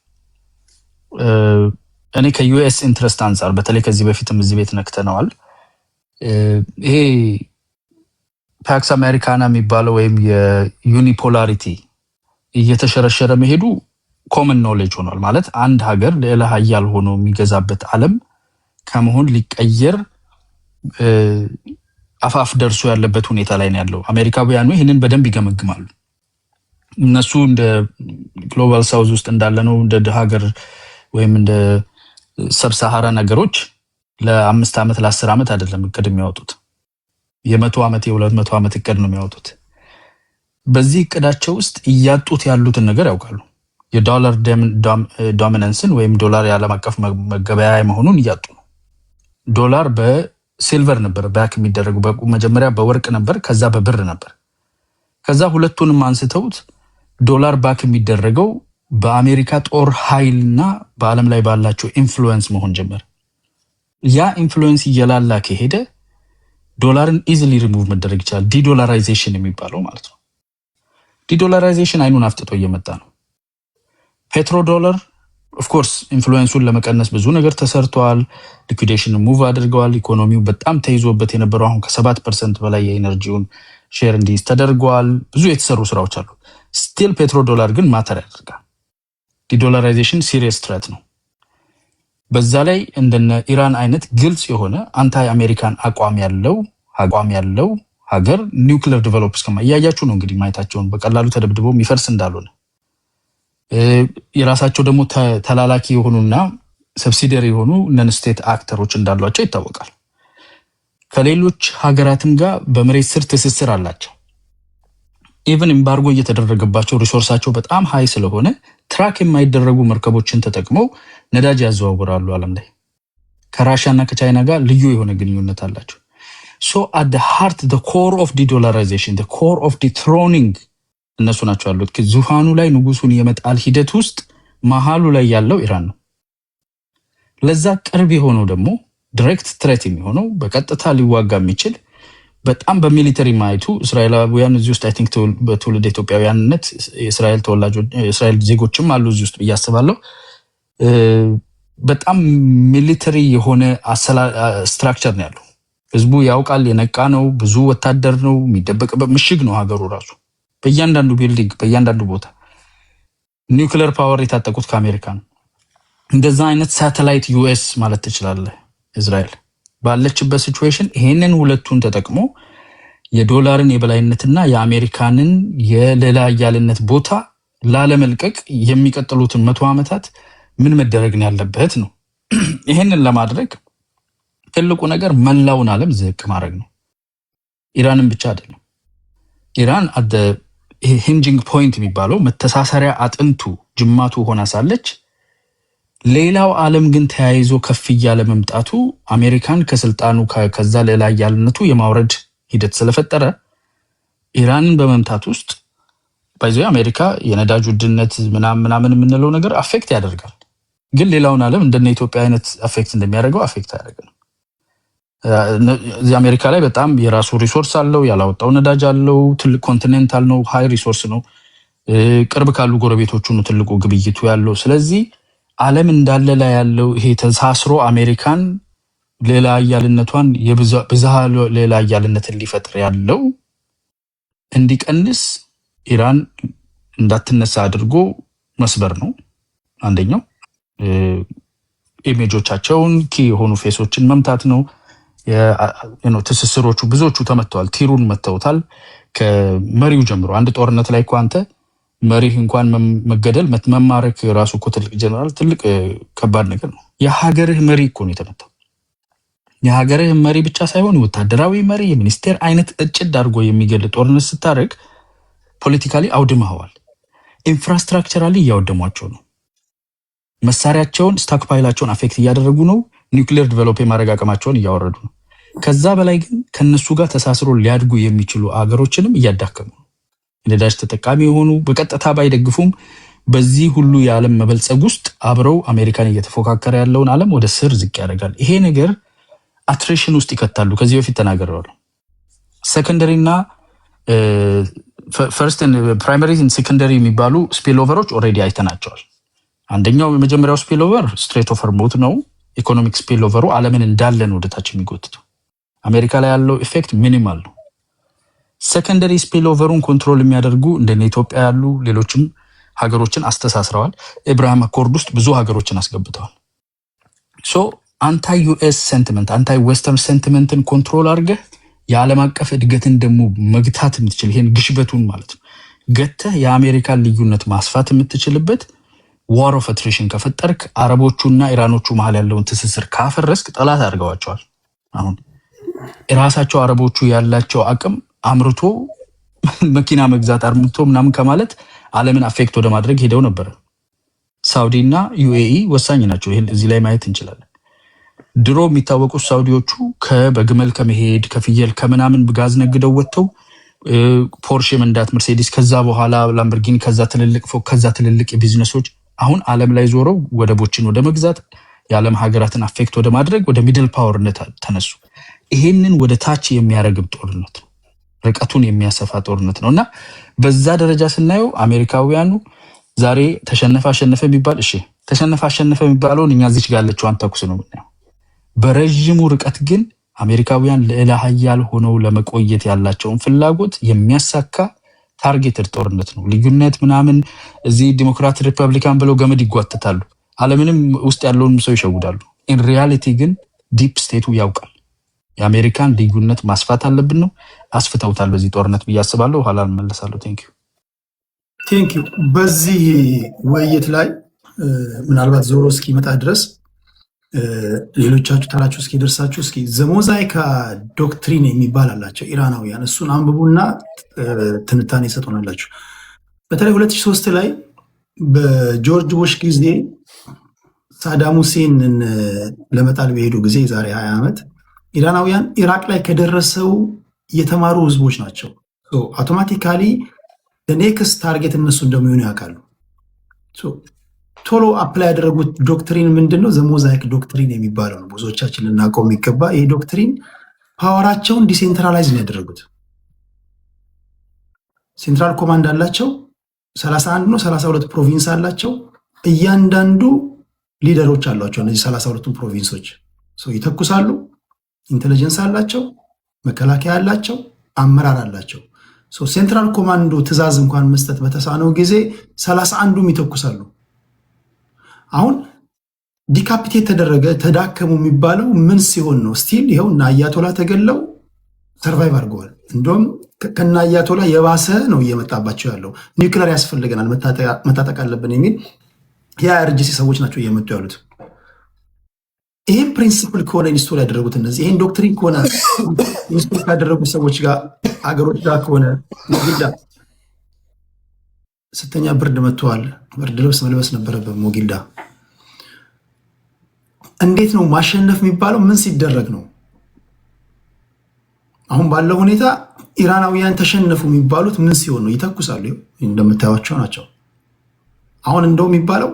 እኔ ከዩኤስ ኢንትረስት አንጻር በተለይ ከዚህ በፊትም እዚህ ቤት ነክተነዋል። ይሄ ፓክስ አሜሪካና የሚባለው ወይም የዩኒፖላሪቲ እየተሸረሸረ መሄዱ ኮመን ኖሌጅ ሆኗል። ማለት አንድ ሀገር ሌላ ሀያል ሆኖ የሚገዛበት ዓለም ከመሆን ሊቀየር አፋፍ ደርሶ ያለበት ሁኔታ ላይ ነው ያለው። አሜሪካውያኑ ይህንን በደንብ ይገመግማሉ። እነሱ እንደ ግሎባል ሳውዝ ውስጥ እንዳለ ነው እንደ ሀገር ወይም እንደ ሰብሳሃራ ነገሮች ለ5 ዓመት ለ10 ዓመት አይደለም እቅድ የሚያወጡት። የ100 ዓመት የ200 ዓመት እቅድ ነው የሚያወጡት። በዚህ እቅዳቸው ውስጥ እያጡት ያሉትን ነገር ያውቃሉ። የዶላር ዶሚናንስን ወይም ዶላር የዓለም አቀፍ መገበያያ መሆኑን እያጡ ነው። ዶላር በሲልቨር ነበር ባክ የሚደረጉ፣ መጀመሪያ በወርቅ ነበር፣ ከዛ በብር ነበር። ከዛ ሁለቱንም አንስተውት ዶላር ባክ የሚደረገው በአሜሪካ ጦር ኃይልና በዓለም ላይ ባላቸው ኢንፍሉዌንስ መሆን ጀመረ። ያ ኢንፍሉዌንስ እየላላ ከሄደ ዶላርን ኢዚሊ ሪሙቭ መደረግ ይችላል። ዲዶላራይዜሽን የሚባለው ማለት ነው። ዲዶላራይዜሽን አይኑን አፍጥጦ እየመጣ ነው። ፔትሮ ዶላር ኦፍ ኮርስ ኢንፍሉዌንሱን ለመቀነስ ብዙ ነገር ተሰርቷል። ሊኩዊዴሽን ሙቭ አድርገዋል። ኢኮኖሚው በጣም ተይዞበት የነበረው አሁን ከ7% በላይ የኤነርጂውን ሼር እንዲይዝ ተደርጓል። ብዙ የተሰሩ ስራዎች አሉ። ስቲል ፔትሮ ዶላር ግን ማተር ያደርጋል። ዲዶላራይዜሽን ሲሪየስ ትሬት ነው። በዛ ላይ እንደነ ኢራን አይነት ግልጽ የሆነ አንታይ አሜሪካን አቋም ያለው ሀገር ኒውክሊየር ዲቨሎፕ እስከማ እያያችሁ ነው እንግዲህ ማየታቸውን በቀላሉ ተደብድቦ የሚፈርስ እንዳልሆነ የራሳቸው ደግሞ ተላላኪ የሆኑና ሰብሲዲያሪ የሆኑ ነን ስቴት አክተሮች እንዳሏቸው ይታወቃል። ከሌሎች ሀገራትም ጋር በመሬት ስር ትስስር አላቸው። ኢቨን ኤምባርጎ እየተደረገባቸው ሪሶርሳቸው በጣም ሃይ ስለሆነ ትራክ የማይደረጉ መርከቦችን ተጠቅመው ነዳጅ ያዘዋውራሉ ዓለም ላይ። ከራሽያ እና ከቻይና ጋር ልዩ የሆነ ግንኙነት አላቸው። ሶ at the heart the core of de-dollarization the core of dethroning እነሱ ናቸው ያሉት። ዙፋኑ ላይ ንጉሱን የመጣል ሂደት ውስጥ መሃሉ ላይ ያለው ኢራን ነው። ለዛ ቅርብ የሆነው ደግሞ ዳይሬክት ትሬት የሚሆነው በቀጥታ ሊዋጋ የሚችል በጣም በሚሊተሪ ማይቱ እስራኤላውያን እዚህ ውስጥ አይ ቲንክ በትውልድ ኢትዮጵያውያንነት የእስራኤል ተወላጆች የእስራኤል ዜጎችም አሉ እዚህ ውስጥ ብያስባለሁ። በጣም ሚሊተሪ የሆነ ስትራክቸር ነው ያለው። ህዝቡ ያውቃል፣ የነቃ ነው፣ ብዙ ወታደር ነው፣ የሚደበቅበት ምሽግ ነው ሀገሩ ራሱ። በእያንዳንዱ ቢልዲንግ በእያንዳንዱ ቦታ ኒውክሊየር ፓወር የታጠቁት ከአሜሪካ ነው። እንደዛ አይነት ሳተላይት ዩኤስ ማለት ትችላለህ። እስራኤል ባለችበት ሲቹዌሽን ይሄንን ሁለቱን ተጠቅሞ የዶላርን የበላይነትና የአሜሪካንን የሌላ ያለነት ቦታ ላለመልቀቅ የሚቀጥሉትን 100 ዓመታት ምን መደረግ ነው ያለበት ነው። ይሄንን ለማድረግ ትልቁ ነገር መላውን ዓለም ዝቅ ማድረግ ነው። ኢራንን ብቻ አይደለም። ኢራን አደ ሂንጂንግ ፖይንት የሚባለው መተሳሰሪያ አጥንቱ ጅማቱ ሆና ሳለች ሌላው ዓለም ግን ተያይዞ ከፍ እያለ መምጣቱ አሜሪካን ከስልጣኑ ከዛ ሌላ ያለነቱ የማውረድ ሂደት ስለፈጠረ ኢራንን በመምታት ውስጥ ባይዘው አሜሪካ የነዳጅ ውድነት ምናምን የምንለው ነገር አፌክት ያደርጋል። ግን ሌላውን ዓለም እንደነ ኢትዮጵያ አይነት አፌክት እንደሚያደርገው አፌክት ያደርጋል። እዚህ አሜሪካ ላይ በጣም የራሱ ሪሶርስ አለው፣ ያላወጣው ነዳጅ አለው፣ ትልቅ ኮንቲኔንታል ነው፣ ሃይ ሪሶርስ ነው። ቅርብ ካሉ ጎረቤቶቹ ነው ትልቁ ግብይቱ ያለው። ስለዚህ ዓለም እንዳለ ላይ ያለው ይሄ ተሳስሮ አሜሪካን ሌላ አያልነቷን የብዝሃ ሌላ አያልነትን ሊፈጥር ያለው እንዲቀንስ ኢራን እንዳትነሳ አድርጎ መስበር ነው አንደኛው። ኢሜጆቻቸውን ኪ የሆኑ ፌሶችን መምታት ነው። ትስስሮቹ ብዙዎቹ ተመተዋል። ቲሩን መተውታል ከመሪው ጀምሮ። አንድ ጦርነት ላይ እኮ አንተ መሪህ እንኳን መገደል መማረክ ራሱ እኮ ትልቅ ጀነራል ትልቅ ከባድ ነገር ነው። የሀገርህ መሪ እኮ ነው የተመታው። የሀገርህ መሪ ብቻ ሳይሆን ወታደራዊ መሪ የሚኒስቴር አይነት እጭድ አድርጎ የሚገል ጦርነት ስታደርግ ፖለቲካሊ አውድመዋል። ኢንፍራስትራክቸራሊ እያወደሟቸው ነው። መሳሪያቸውን ስታክፓይላቸውን አፌክት እያደረጉ ነው። ኒውክሊየር ዲቨሎፕ የማድረግ አቅማቸውን እያወረዱ ነው። ከዛ በላይ ግን ከነሱ ጋር ተሳስሮ ሊያድጉ የሚችሉ አገሮችንም እያዳከሙ ነው። ነዳጅ ተጠቃሚ የሆኑ በቀጥታ ባይደግፉም በዚህ ሁሉ የዓለም መበልጸግ ውስጥ አብረው አሜሪካን እየተፎካከረ ያለውን ዓለም ወደ ስር ዝቅ ያደርጋል። ይሄ ነገር አትሬሽን ውስጥ ይከታሉ። ከዚህ በፊት ተናግረዋል። ሰከንደሪ እና ፈርስት ፕራይመሪ ሴኮንደሪ የሚባሉ ስፒልኦቨሮች ኦልሬዲ አይተናቸዋል። አንደኛው የመጀመሪያው ስፒልኦቨር ስትሬት ኦፍ ሆርሙዝ ነው። ኢኮኖሚክ ስፒልኦቨሩ ዓለምን እንዳለን ወደታች የሚጎትተው አሜሪካ ላይ ያለው ኢፌክት ሚኒማል ነው። ሰከንደሪ ስፒልኦቨሩን ኮንትሮል የሚያደርጉ እንደነ ኢትዮጵያ ያሉ ሌሎችም ሀገሮችን አስተሳስረዋል። ኢብራሂም አኮርድ ውስጥ ብዙ ሀገሮችን አስገብተዋል። ሶ አንታይ ዩኤስ ሴንቲመንት አንታይ ዌስተርን ሴንቲመንትን ኮንትሮል አድርገህ የዓለም አቀፍ እድገትን ደግሞ መግታት የምትችል ይሄን ግሽበቱን ማለት ነው ገተህ የአሜሪካን ልዩነት ማስፋት የምትችልበት ዋር ኦፍ አትሪሽን ከፈጠርክ አረቦቹና ኢራኖቹ መሀል ያለውን ትስስር ካፈረስክ ጠላት አድርገዋቸዋል። አሁን ራሳቸው አረቦቹ ያላቸው አቅም አምርቶ መኪና መግዛት አርምቶ ምናምን ከማለት ዓለምን አፌክት ወደ ማድረግ ሄደው ነበር። ሳውዲ እና ዩኤኢ ወሳኝ ናቸው። ይሄን እዚህ ላይ ማየት እንችላለን። ድሮ የሚታወቁት ሳውዲዎቹ በግመል ከመሄድ ከፍየል ከምናምን ጋዝ ነግደው ወጥተው ፖርሼ መንዳት መርሴዲስ፣ ከዛ በኋላ ላምበርጊኒ፣ ከዛ ትልልቅ ፎቅ፣ ከዛ ትልልቅ የቢዝነሶች አሁን ዓለም ላይ ዞረው ወደቦችን ወደ መግዛት የዓለም ሀገራትን አፌክት ወደ ማድረግ ወደ ሚድል ፓወርነት ተነሱ። ይሄንን ወደ ታች የሚያረግብ ጦርነት ነው፣ ርቀቱን የሚያሰፋ ጦርነት ነው እና በዛ ደረጃ ስናየው አሜሪካውያኑ ዛሬ ተሸነፈ አሸነፈ የሚባል እሺ፣ ተሸነፈ አሸነፈ የሚባለውን እኛ እዚች ጋር ያለችዋን ተኩስ ነው የምናየው። በረዥሙ ርቀት ግን አሜሪካውያን ልዕለ ኃያል ሆነው ለመቆየት ያላቸውን ፍላጎት የሚያሳካ ታርጌትድ ጦርነት ነው። ልዩነት ምናምን እዚህ ዲሞክራት ሪፐብሊካን ብለው ገመድ ይጓተታሉ። ዓለምንም ውስጥ ያለውን ሰው ይሸውዳሉ። ኢን ሪያሊቲ ግን ዲፕ ስቴቱ ያውቃል። የአሜሪካን ልዩነት ማስፋት አለብን ነው። አስፍተውታል በዚህ ጦርነት ብዬ አስባለሁ። ኋላ እንመለሳለሁ። ቴንክ ዩ። በዚህ ውይይት ላይ ምናልባት ዞሮ እስኪመጣ ድረስ ሌሎቻችሁ ተራችሁ እስኪደርሳችሁ እስኪ ዘሞዛይካ ዶክትሪን የሚባል አላቸው ኢራናውያን። እሱን አንብቡና ትንታኔ ይሰጡናላችሁ። በተለይ 2003 ላይ በጆርጅ ቡሽ ጊዜ ሳዳም ሁሴንን ለመጣል በሄዱ ጊዜ ዛሬ 20 ዓመት ኢራናውያን ኢራቅ ላይ ከደረሰው የተማሩ ህዝቦች ናቸው። አውቶማቲካሊ ኔክስት ታርጌት እነሱ እንደሚሆኑ ያውቃሉ። ቶሎ አፕላይ ያደረጉት ዶክትሪን ምንድነው? ዘሞዛይክ ዶክትሪን የሚባለው ነው። ብዙዎቻችን ልናውቀው የሚገባ ይህ ዶክትሪን ፓወራቸውን ዲሴንትራላይዝ ነው ያደረጉት። ሴንትራል ኮማንድ አላቸው። 31 ነው 32 ፕሮቪንስ አላቸው። እያንዳንዱ ሊደሮች አሏቸው። እነዚህ 32 ፕሮቪንሶች ይተኩሳሉ። ኢንቴሊጀንስ አላቸው፣ መከላከያ አላቸው፣ አመራር አላቸው። ሴንትራል ኮማንዶ ትእዛዝ እንኳን መስጠት በተሳነው ጊዜ 31ዱም ይተኩሳሉ። አሁን ዲካፒቴት ተደረገ ተዳከሙ የሚባለው ምን ሲሆን ነው? ስቲል ይኸው እና አያቶላ ተገለው ሰርቫይቭ አድርገዋል። እንዲሁም ከና አያቶላ የባሰ ነው እየመጣባቸው ያለው። ኒውክለር ያስፈልገናል፣ መታጠቅ አለብን የሚል የአይአርጂሲ ሰዎች ናቸው እየመጡ ያሉት። ይህን ፕሪንሲፕል ከሆነ ኢንስቶል ያደረጉት እነዚህ ይህን ዶክትሪን ከሆነ ኢንስቶል ካደረጉት ሰዎች ጋር አገሮች ጋር ከሆነ ሞጊልዳ ስተኛ ብርድ መጥተዋል። ብርድ ልብስ መልበስ ነበረበት ሞጊልዳ። እንዴት ነው ማሸነፍ የሚባለው? ምን ሲደረግ ነው? አሁን ባለው ሁኔታ ኢራናውያን ተሸነፉ የሚባሉት ምን ሲሆን ነው? ይተኩሳሉ። እንደምታዩቸው ናቸው። አሁን እንደው የሚባለው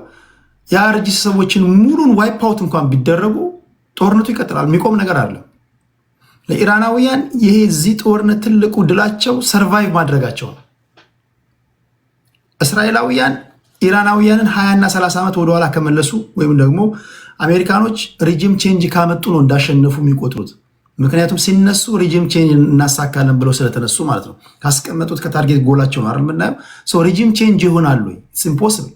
የአርጂሲ ሰዎችን ሙሉን ዋይፕ አውት እንኳን ቢደረጉ ጦርነቱ ይቀጥላል። የሚቆም ነገር አለ። ለኢራናውያን ይሄ እዚህ ጦርነት ትልቁ ድላቸው ሰርቫይቭ ማድረጋቸው ነው። እስራኤላውያን ኢራናውያንን 20 እና 30 ዓመት ወደኋላ ከመለሱ ወይም ደግሞ አሜሪካኖች ሪጂም ቼንጅ ካመጡ ነው እንዳሸነፉ የሚቆጥሩት። ምክንያቱም ሲነሱ ሪጂም ቼንጅ እናሳካለን ብለው ስለተነሱ ማለት ነው። ካስቀመጡት ከታርጌት ጎላቸው ነው አይደል የምናየው። ሪጂም ቼንጅ ይሆናሉ? ኢትስ ኢምፖሲብል።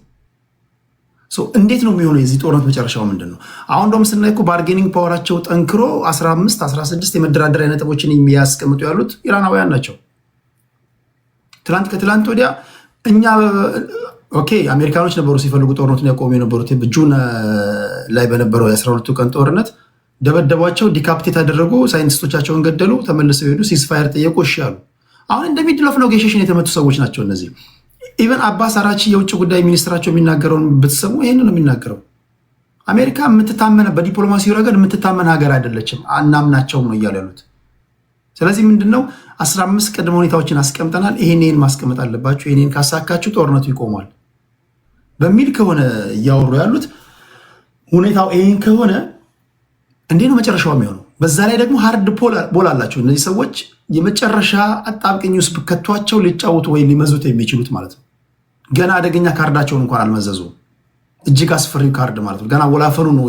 እንዴት ነው የሚሆነው? የዚህ ጦርነት መጨረሻው ምንድን ነው? አሁን ደግሞ ስናይ እኮ ባርጌኒንግ ፓወራቸው ጠንክሮ 15 16 የመደራደሪያ ነጥቦችን የሚያስቀምጡ ያሉት ኢራናውያን ናቸው። ትላንት ከትላንት ወዲያ እኛ ኦኬ አሜሪካኖች ነበሩ ሲፈልጉ ጦርነቱን ያቆሙ የነበሩት። ጁን ላይ በነበረው የ12ቱ ቀን ጦርነት ደበደቧቸው፣ ዲካፕቴት ያደረጉ፣ ሳይንቲስቶቻቸውን ገደሉ፣ ተመልሰው ሄዱ፣ ሲስፋየር ጠየቁ፣ እሺ አሉ። አሁን እንደ ሚድል ኦፍ ኔጎሽዬሽን የተመቱ ሰዎች ናቸው እነዚህ። ኢቨን አባስ አራቺ የውጭ ጉዳይ ሚኒስትራቸው የሚናገረውን ብትሰሙ ይህን ነው የሚናገረው። አሜሪካ የምትታመነ በዲፕሎማሲ ረገድ የምትታመን ሀገር አይደለችም፣ አናምናቸውም ነው እያሉ ያሉት። ስለዚህ ምንድነው 15 ቅድመ ሁኔታዎችን አስቀምጠናል፣ ይሄን ማስቀመጥ አለባችሁ፣ ይሄን ካሳካችሁ ጦርነቱ ይቆማል በሚል ከሆነ እያወሩ ያሉት ሁኔታው ይሄን ከሆነ እንዴት ነው መጨረሻው የሚሆነው? በዛ ላይ ደግሞ ሃርድ ቦል አላቸው እነዚህ ሰዎች። የመጨረሻ አጣብቅኝ ውስጥ ከተቷቸው ሊጫወቱ ወይ ሊመዙት የሚችሉት ማለት ነው። ገና አደገኛ ካርዳቸውን እንኳን አልመዘዙ። እጅግ አስፈሪ ካርድ ማለት ነው። ገና ወላፈኑ ነው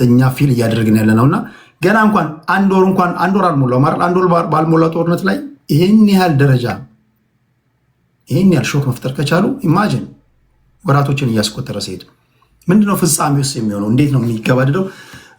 እኛ ፊል እያደረግን ያለ ነውና ገና እንኳን አንድ ወር አልሞላው ማለት አንድ ወር ባልሞላ ጦርነት ላይ ይሄን ያህል ደረጃ ይሄን ያህል ሾክ መፍጠር ከቻሉ ኢማጂን ወራቶችን እያስቆጠረ ሲሄድ ምንድነው ፍጻሜውስ የሚሆነው? እንዴት ነው የሚገባደደው?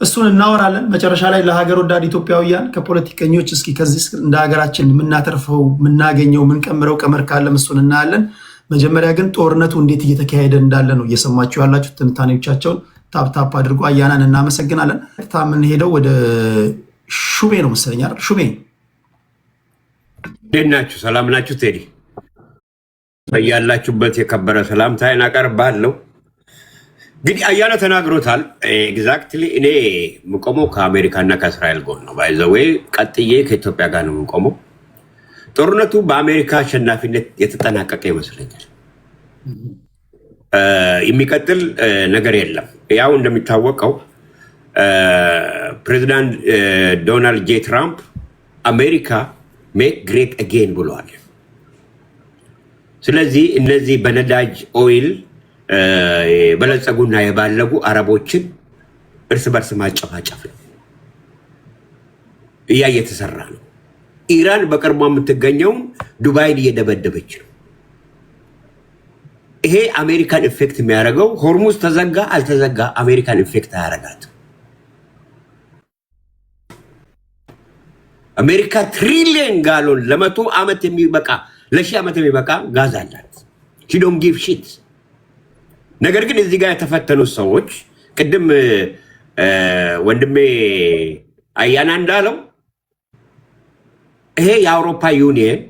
እሱን እናወራለን። መጨረሻ ላይ ለሀገር ወዳድ ኢትዮጵያውያን ከፖለቲከኞች እስኪ ከዚህ እንደ ሀገራችን የምናተርፈው የምናገኘው የምንቀምረው ቀመር ካለም እሱን እናያለን። መጀመሪያ ግን ጦርነቱ እንዴት እየተካሄደ እንዳለ ነው እየሰማችሁ ያላችሁ። ትንታኔዎቻቸውን ታፕታፕ አድርጎ አያናን እናመሰግናለን። የምንሄደው ወደ ሹሜ ነው መሰለኝ አይደል? ሹሜ እንዴት ናችሁ? ሰላም ናችሁ? ቴዲ በያላችሁበት የከበረ ሰላምታዬን አቀርባለሁ። እንግዲህ አያና ተናግሮታል። ኤግዛክትሊ እኔ የምቆመው ከአሜሪካና ከእስራኤል ጎን ነው። ባይዘዌይ ቀጥዬ ከኢትዮጵያ ጋር ነው የምቆመው። ጦርነቱ በአሜሪካ አሸናፊነት የተጠናቀቀ ይመስለኛል። የሚቀጥል ነገር የለም። ያው እንደሚታወቀው ፕሬዚዳንት ዶናልድ ጄ ትራምፕ አሜሪካ ሜክ ግሬት አጌን ብለዋል። ስለዚህ እነዚህ በነዳጅ ኦይል በለጸጉና የባለጉ አረቦችን እርስ በርስ ማጨፋጨፍ ነው እየተሰራ ነው። ኢራን በቅርቧ የምትገኘውን ዱባይን እየደበደበች ነው። ይሄ አሜሪካን ኢፌክት የሚያደርገው ሆርሙዝ ተዘጋ አልተዘጋ አሜሪካን ኢፌክት አያደርጋትም። አሜሪካ ትሪሊየን ጋሎን ለመቶ ዓመት የሚበቃ ለሺህ ዓመት የሚበቃ ጋዝ አላት። she don't give shit። ነገር ግን እዚህ ጋር የተፈተኑ ሰዎች ቅድም ወንድሜ አያና እንዳለው ይሄ የአውሮፓ ዩኒየን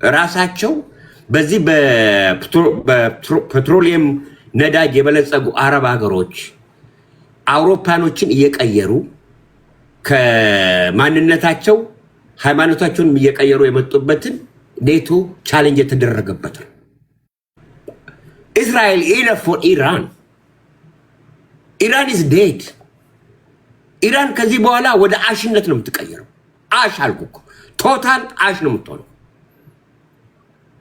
ራሳቸው በዚህ በፔትሮሊየም ነዳጅ የበለጸጉ አረብ ሀገሮች አውሮፓኖችን እየቀየሩ ከማንነታቸው ሃይማኖታቸውን እየቀየሩ የመጡበትን ኔቶ ቻሌንጅ የተደረገበት ነው። እስራኤል ኢነፍ ፎር ኢራን ኢራን ኢዝ ዴድ። ኢራን ከዚህ በኋላ ወደ አሽነት ነው የምትቀየረው። አሽ አልኩ እኮ ቶታል አሽ ነው የምትሆነው።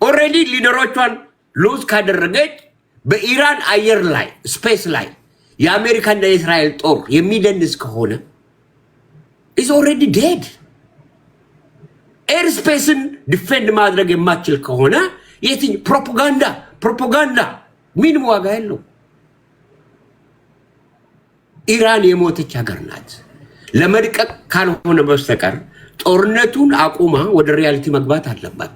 ኦልሬዲ ሊደሮቿን ሉዝ ካደረገች በኢራን አየር ላይ ስፔስ ላይ የአሜሪካና የእስራኤል ጦር የሚደንስ ከሆነ ኢዝ ኦልሬዲ ዴድ። ኤር ስፔስን ዲፌንድ ማድረግ የማትችል ከሆነ የትኛው ፕሮፓጋንዳ ምንም ዋጋ የለው። ኢራን የሞተች ሀገር ናት። ለመድቀቅ ካልሆነ በስተቀር ጦርነቱን አቁማ ወደ ሪያሊቲ መግባት አለባት።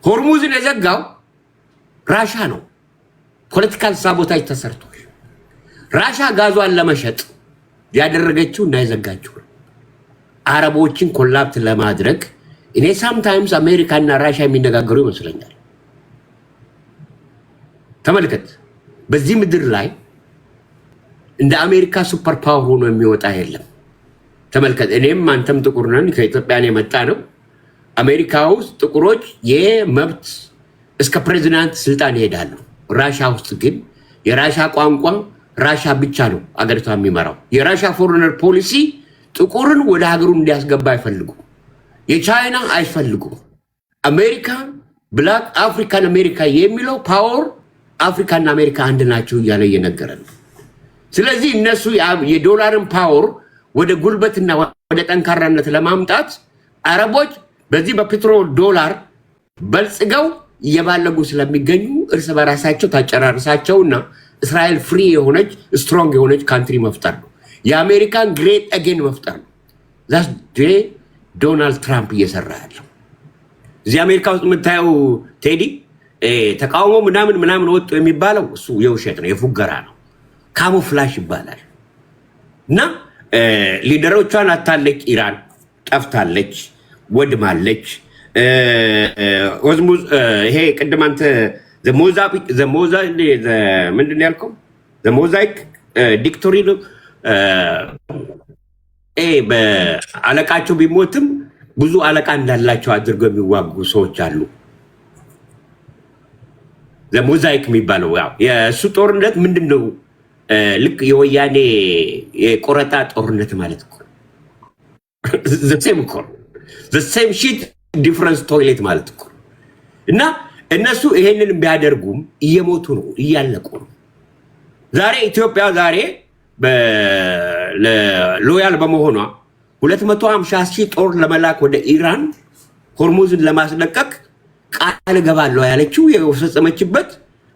ሆርሙዝን የዘጋው ራሻ ነው። ፖለቲካል ሳቦታጅ ተሰርቷል። ራሻ ጋዟን ለመሸጥ ያደረገችው እና የዘጋችው አረቦችን ኮላፕት ለማድረግ እኔ ሳምታይምስ አሜሪካና ራሻ የሚነጋገሩ ይመስለኛል። ተመልከት፣ በዚህ ምድር ላይ እንደ አሜሪካ ሱፐር ፓወር ሆኖ የሚወጣ የለም። ተመልከት፣ እኔም አንተም ጥቁር ነን፣ ከኢትዮጵያ የመጣ ነው። አሜሪካ ውስጥ ጥቁሮች የመብት እስከ ፕሬዚዳንት ስልጣን ይሄዳሉ። ራሻ ውስጥ ግን የራሻ ቋንቋ ራሻ ብቻ ነው አገሪቷ የሚመራው። የራሻ ፎሬነር ፖሊሲ ጥቁርን ወደ ሀገሩ እንዲያስገባ አይፈልጉም። የቻይና አይፈልጉም። አሜሪካ ብላክ አፍሪካን አሜሪካ የሚለው ፓወር አፍሪካና አሜሪካ አንድ ናቸው እያለ እየነገረ ነው። ስለዚህ እነሱ የዶላርን ፓወር ወደ ጉልበትና ወደ ጠንካራነት ለማምጣት አረቦች በዚህ በፔትሮል ዶላር በልጽገው እየባለጉ ስለሚገኙ እርስ በራሳቸው ታጨራርሳቸውና እስራኤል ፍሪ የሆነች ስትሮንግ የሆነች ካንትሪ መፍጠር ነው። የአሜሪካን ግሬት አጌን መፍጠር ነው። ዛስ ዶናልድ ትራምፕ እየሰራ ያለው እዚህ አሜሪካ ውስጥ የምታየው ቴዲ ተቃውሞ ምናምን ወጡ የሚባለው እሱ የውሸት ነው፣ የፉገራ ነው፣ ካሞፍላሽ ይባላል። እና ሊደሮቿን አታለች፣ ኢራን ጠፍታለች፣ ወድማለች። ይሄ ቅድም አንተ ምንድን ያልከው ሞዛይክ ዲክቶሪ በአለቃቸው ቢሞትም ብዙ አለቃ እንዳላቸው አድርገው የሚዋጉ ሰዎች አሉ። ሞዛይክ የሚባለው የእሱ ጦርነት ምንድን ነው? ልክ የወያኔ የቆረጣ ጦርነት ማለት እኮ ዘሴም ሺት ዲፍረንስ ቶይሌት ማለት እኮ። እና እነሱ ይሄንን ቢያደርጉም እየሞቱ ነው፣ እያለቁ ነው። ዛሬ ኢትዮጵያ ዛሬ ሎያል በመሆኗ 250,000 ጦር ለመላክ ወደ ኢራን ሆርሙዝን ለማስለቀቅ ቃል ገባለሁ ያለችው የፈጸመችበት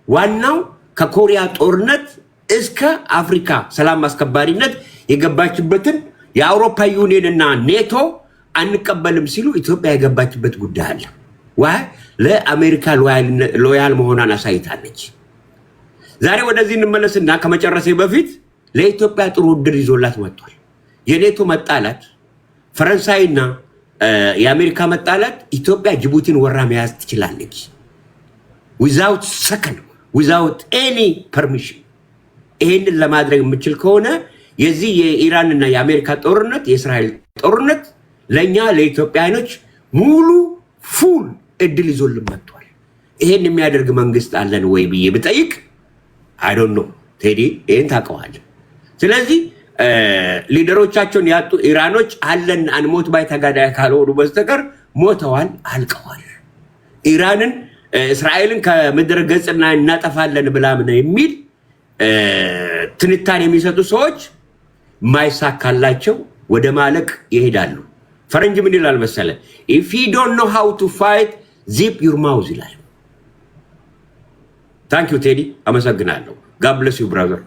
ዋናው ከኮሪያ ጦርነት እስከ አፍሪካ ሰላም አስከባሪነት የገባችበትን የአውሮፓ ዩኒየን እና ኔቶ አንቀበልም ሲሉ ኢትዮጵያ የገባችበት ጉዳይ አለ። ለአሜሪካ ሎያል መሆኗን አሳይታለች። ዛሬ ወደዚህ እንመለስና ከመጨረሴ በፊት ለኢትዮጵያ ጥሩ ዕድል ይዞላት መጥቷል። የኔቶ መጣላት፣ ፈረንሳይና የአሜሪካ መጣላት ኢትዮጵያ ጅቡቲን ወራ መያዝ ትችላለች። ዊዛውት ሰከንድ ዊዛውት ኤኒ ፐርሚሽን። ይሄንን ለማድረግ የምችል ከሆነ የዚህ የኢራንና የአሜሪካ ጦርነት፣ የእስራኤል ጦርነት ለእኛ ለኢትዮጵያኖች ሙሉ ፉል እድል ይዞልን መጥቷል። ይሄን የሚያደርግ መንግስት አለን ወይ ብዬ ብጠይቅ አይ ዶንት ኖ ቴዲ፣ ይሄን ታውቀዋለህ። ስለዚህ ሊደሮቻቸውን ያጡ ኢራኖች አለን አንሞት ባይ ተጋዳይ ካልሆኑ በስተቀር ሞተዋል፣ አልቀዋል። ኢራንን እስራኤልን ከምድረ ገጽና እናጠፋለን ብላምን የሚል ትንታኔ የሚሰጡ ሰዎች ማይሳካላቸው ወደ ማለቅ ይሄዳሉ። ፈረንጅ ምን ይላል መሰለ? if you don't know how to fight zip your mouth ይላል። ታንክ ዩ ቴዲ፣ አመሰግናለሁ። ጋድ ብለስ ዩ ብራዘር።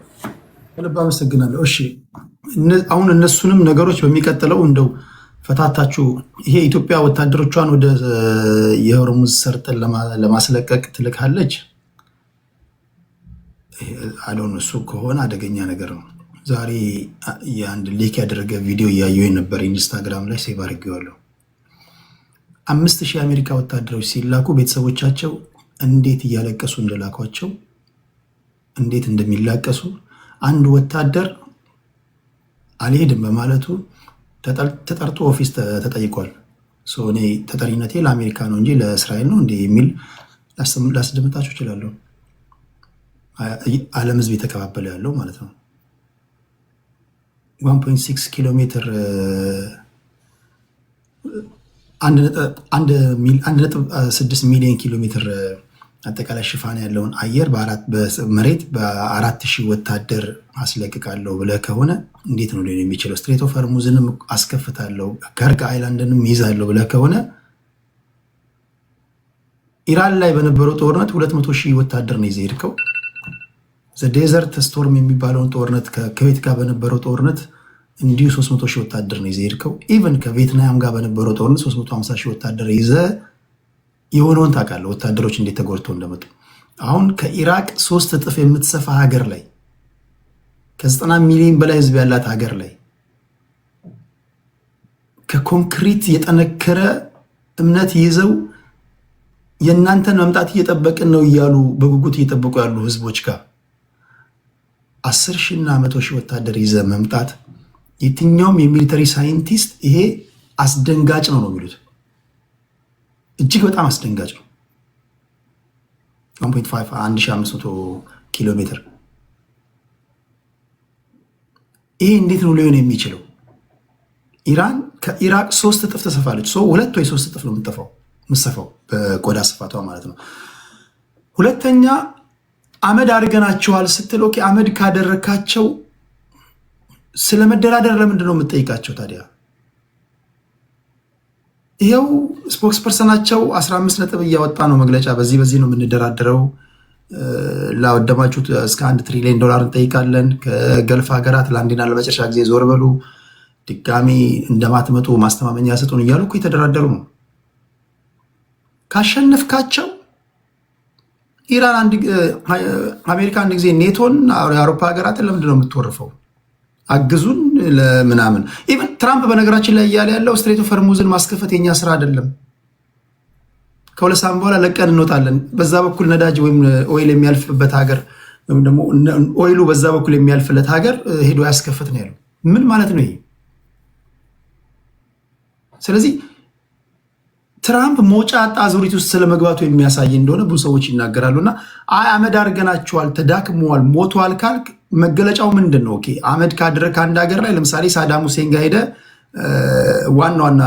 ልብ አመሰግናለሁ። እሺ አሁን እነሱንም ነገሮች በሚቀጥለው እንደው ፈታታችሁ ይሄ ኢትዮጵያ ወታደሮቿን ወደ የሆርሙዝ ሰርጥን ለማስለቀቅ ትልካለች። አሁን እሱ ከሆነ አደገኛ ነገር ነው። ዛሬ የአንድ ሊክ ያደረገ ቪዲዮ እያየሁ ነበር ኢንስታግራም ላይ ሴቭ አድርጌዋለሁ። 5000 የአሜሪካ ወታደሮች ሲላኩ ቤተሰቦቻቸው እንዴት እያለቀሱ እንደላኳቸው እንዴት እንደሚላቀሱ አንድ ወታደር አልሄድም በማለቱ ተጠርቶ ኦፊስ ተጠይቋል። እኔ ተጠሪነቴ ለአሜሪካ ነው እንጂ ለእስራኤል ነው እንደ የሚል ላስደምጣችሁ እችላለሁ። ዓለም ህዝብ የተከባበለ ያለው ማለት ነው። 1.6 ኪሎ ሜትር 1.6 ሚሊዮን ኪሎ ሜትር አጠቃላይ ሽፋን ያለውን አየር መሬት በ4000 ወታደር አስለቅቃለሁ ብለህ ከሆነ እንዴት ነው ሊሆን የሚችለው? ስትሬት ኦፍ ሆርሙዝንም አስከፍታለሁ ከርቅ አይላንድንም ይዛለሁ ብለህ ከሆነ ኢራን ላይ በነበረው ጦርነት 200,000 ወታደር ነው ይዘህ ሄድከው። ዴዘርት ስቶርም የሚባለውን ጦርነት ከኩዌት ጋር በነበረው ጦርነት እንዲሁ 300,000 ወታደር ነው ይዘህ ሄድከው። ኢቨን ከቪየትናም ጋር በነበረው ጦርነት 350,000 ወታደር ይዘህ የሆነውን ታውቃለህ፣ ወታደሮች እንዴት ተጎድተው እንደመጡ። አሁን ከኢራቅ 3 እጥፍ የምትሰፋ ሀገር ላይ ከ90 ሚሊዮን በላይ ህዝብ ያላት ሀገር ላይ ከኮንክሪት የጠነከረ እምነት ይዘው የእናንተን መምጣት እየጠበቅን ነው እያሉ በጉጉት እየጠበቁ ያሉ ህዝቦች ጋር 10,000 እና 100,000 ወታደር ይዘ መምጣት የትኛውም የሚሊተሪ ሳይንቲስት ይሄ አስደንጋጭ ነው የሚሉት። እጅግ በጣም አስደንጋጭ ነው። 1.5 ኪሎ ሜትር ይሄ እንዴት ነው ሊሆን የሚችለው? ኢራን ከኢራቅ 3 እጥፍ ተሰፋለች። 2 ወይ 3 እጥፍ ነው የምትሰፋው በቆዳ ስፋቷ ማለት ነው። ሁለተኛ አመድ አድርገናቸዋል ስትል ኦኬ፣ አመድ ካደረካቸው ስለ መደራደር ለምንድን ነው የምትጠይቃቸው ታዲያ? ይኸው ስፖክስ ፐርሰናቸው 15 ነጥብ እያወጣ ነው መግለጫ። በዚህ ነው የምንደራደረው፣ ላወደማችሁት እስከ $1 ትሪሊዮን እንጠይቃለን። ከገልፍ ሀገራት ለአንዴና ለመጨረሻ ጊዜ ዞር በሉ፣ ድጋሚ እንደማትመጡ ማስተማመኛ ያሰጡን እያሉ እኮ የተደራደሩ ነው። ካሸነፍካቸው ኢራን አሜሪካ አንድ ጊዜ ኔቶን የአውሮፓ ሀገራትን ለምንድን ነው የምትወርፈው? አግዙን ለምናምን። ኢቨን ትራምፕ በነገራችን ላይ እያለ ያለው ስትሬት ኦፍ ሆርሙዝን ማስከፈት የኛ ስራ አይደለም፣ ከሁለት ሳምንት በኋላ ለቀን እንወጣለን። በዛ በኩል ነዳጅ ወይም ኦይል የሚያልፍበት ሀገር ወይም ደግሞ ኦይሉ በዛ በኩል የሚያልፍለት ሀገር ሄዶ ያስከፍት ነው ያለው። ምን ማለት ነው ይሄ? ስለዚህ ትራምፕ መውጫ አጣ አዙሪት ውስጥ ስለመግባቱ የሚያሳይ እንደሆነ ብዙ ሰዎች ይናገራሉ። እና አመድ አድርገናቸዋል፣ ተዳክመዋል፣ ሞተዋል ካልክ መገለጫው ምንድን ነው? ኦኬ አመድ ካደረግ ከአንድ ሀገር ላይ ለምሳሌ ሳዳም ሁሴን ጋር ሄደ ዋና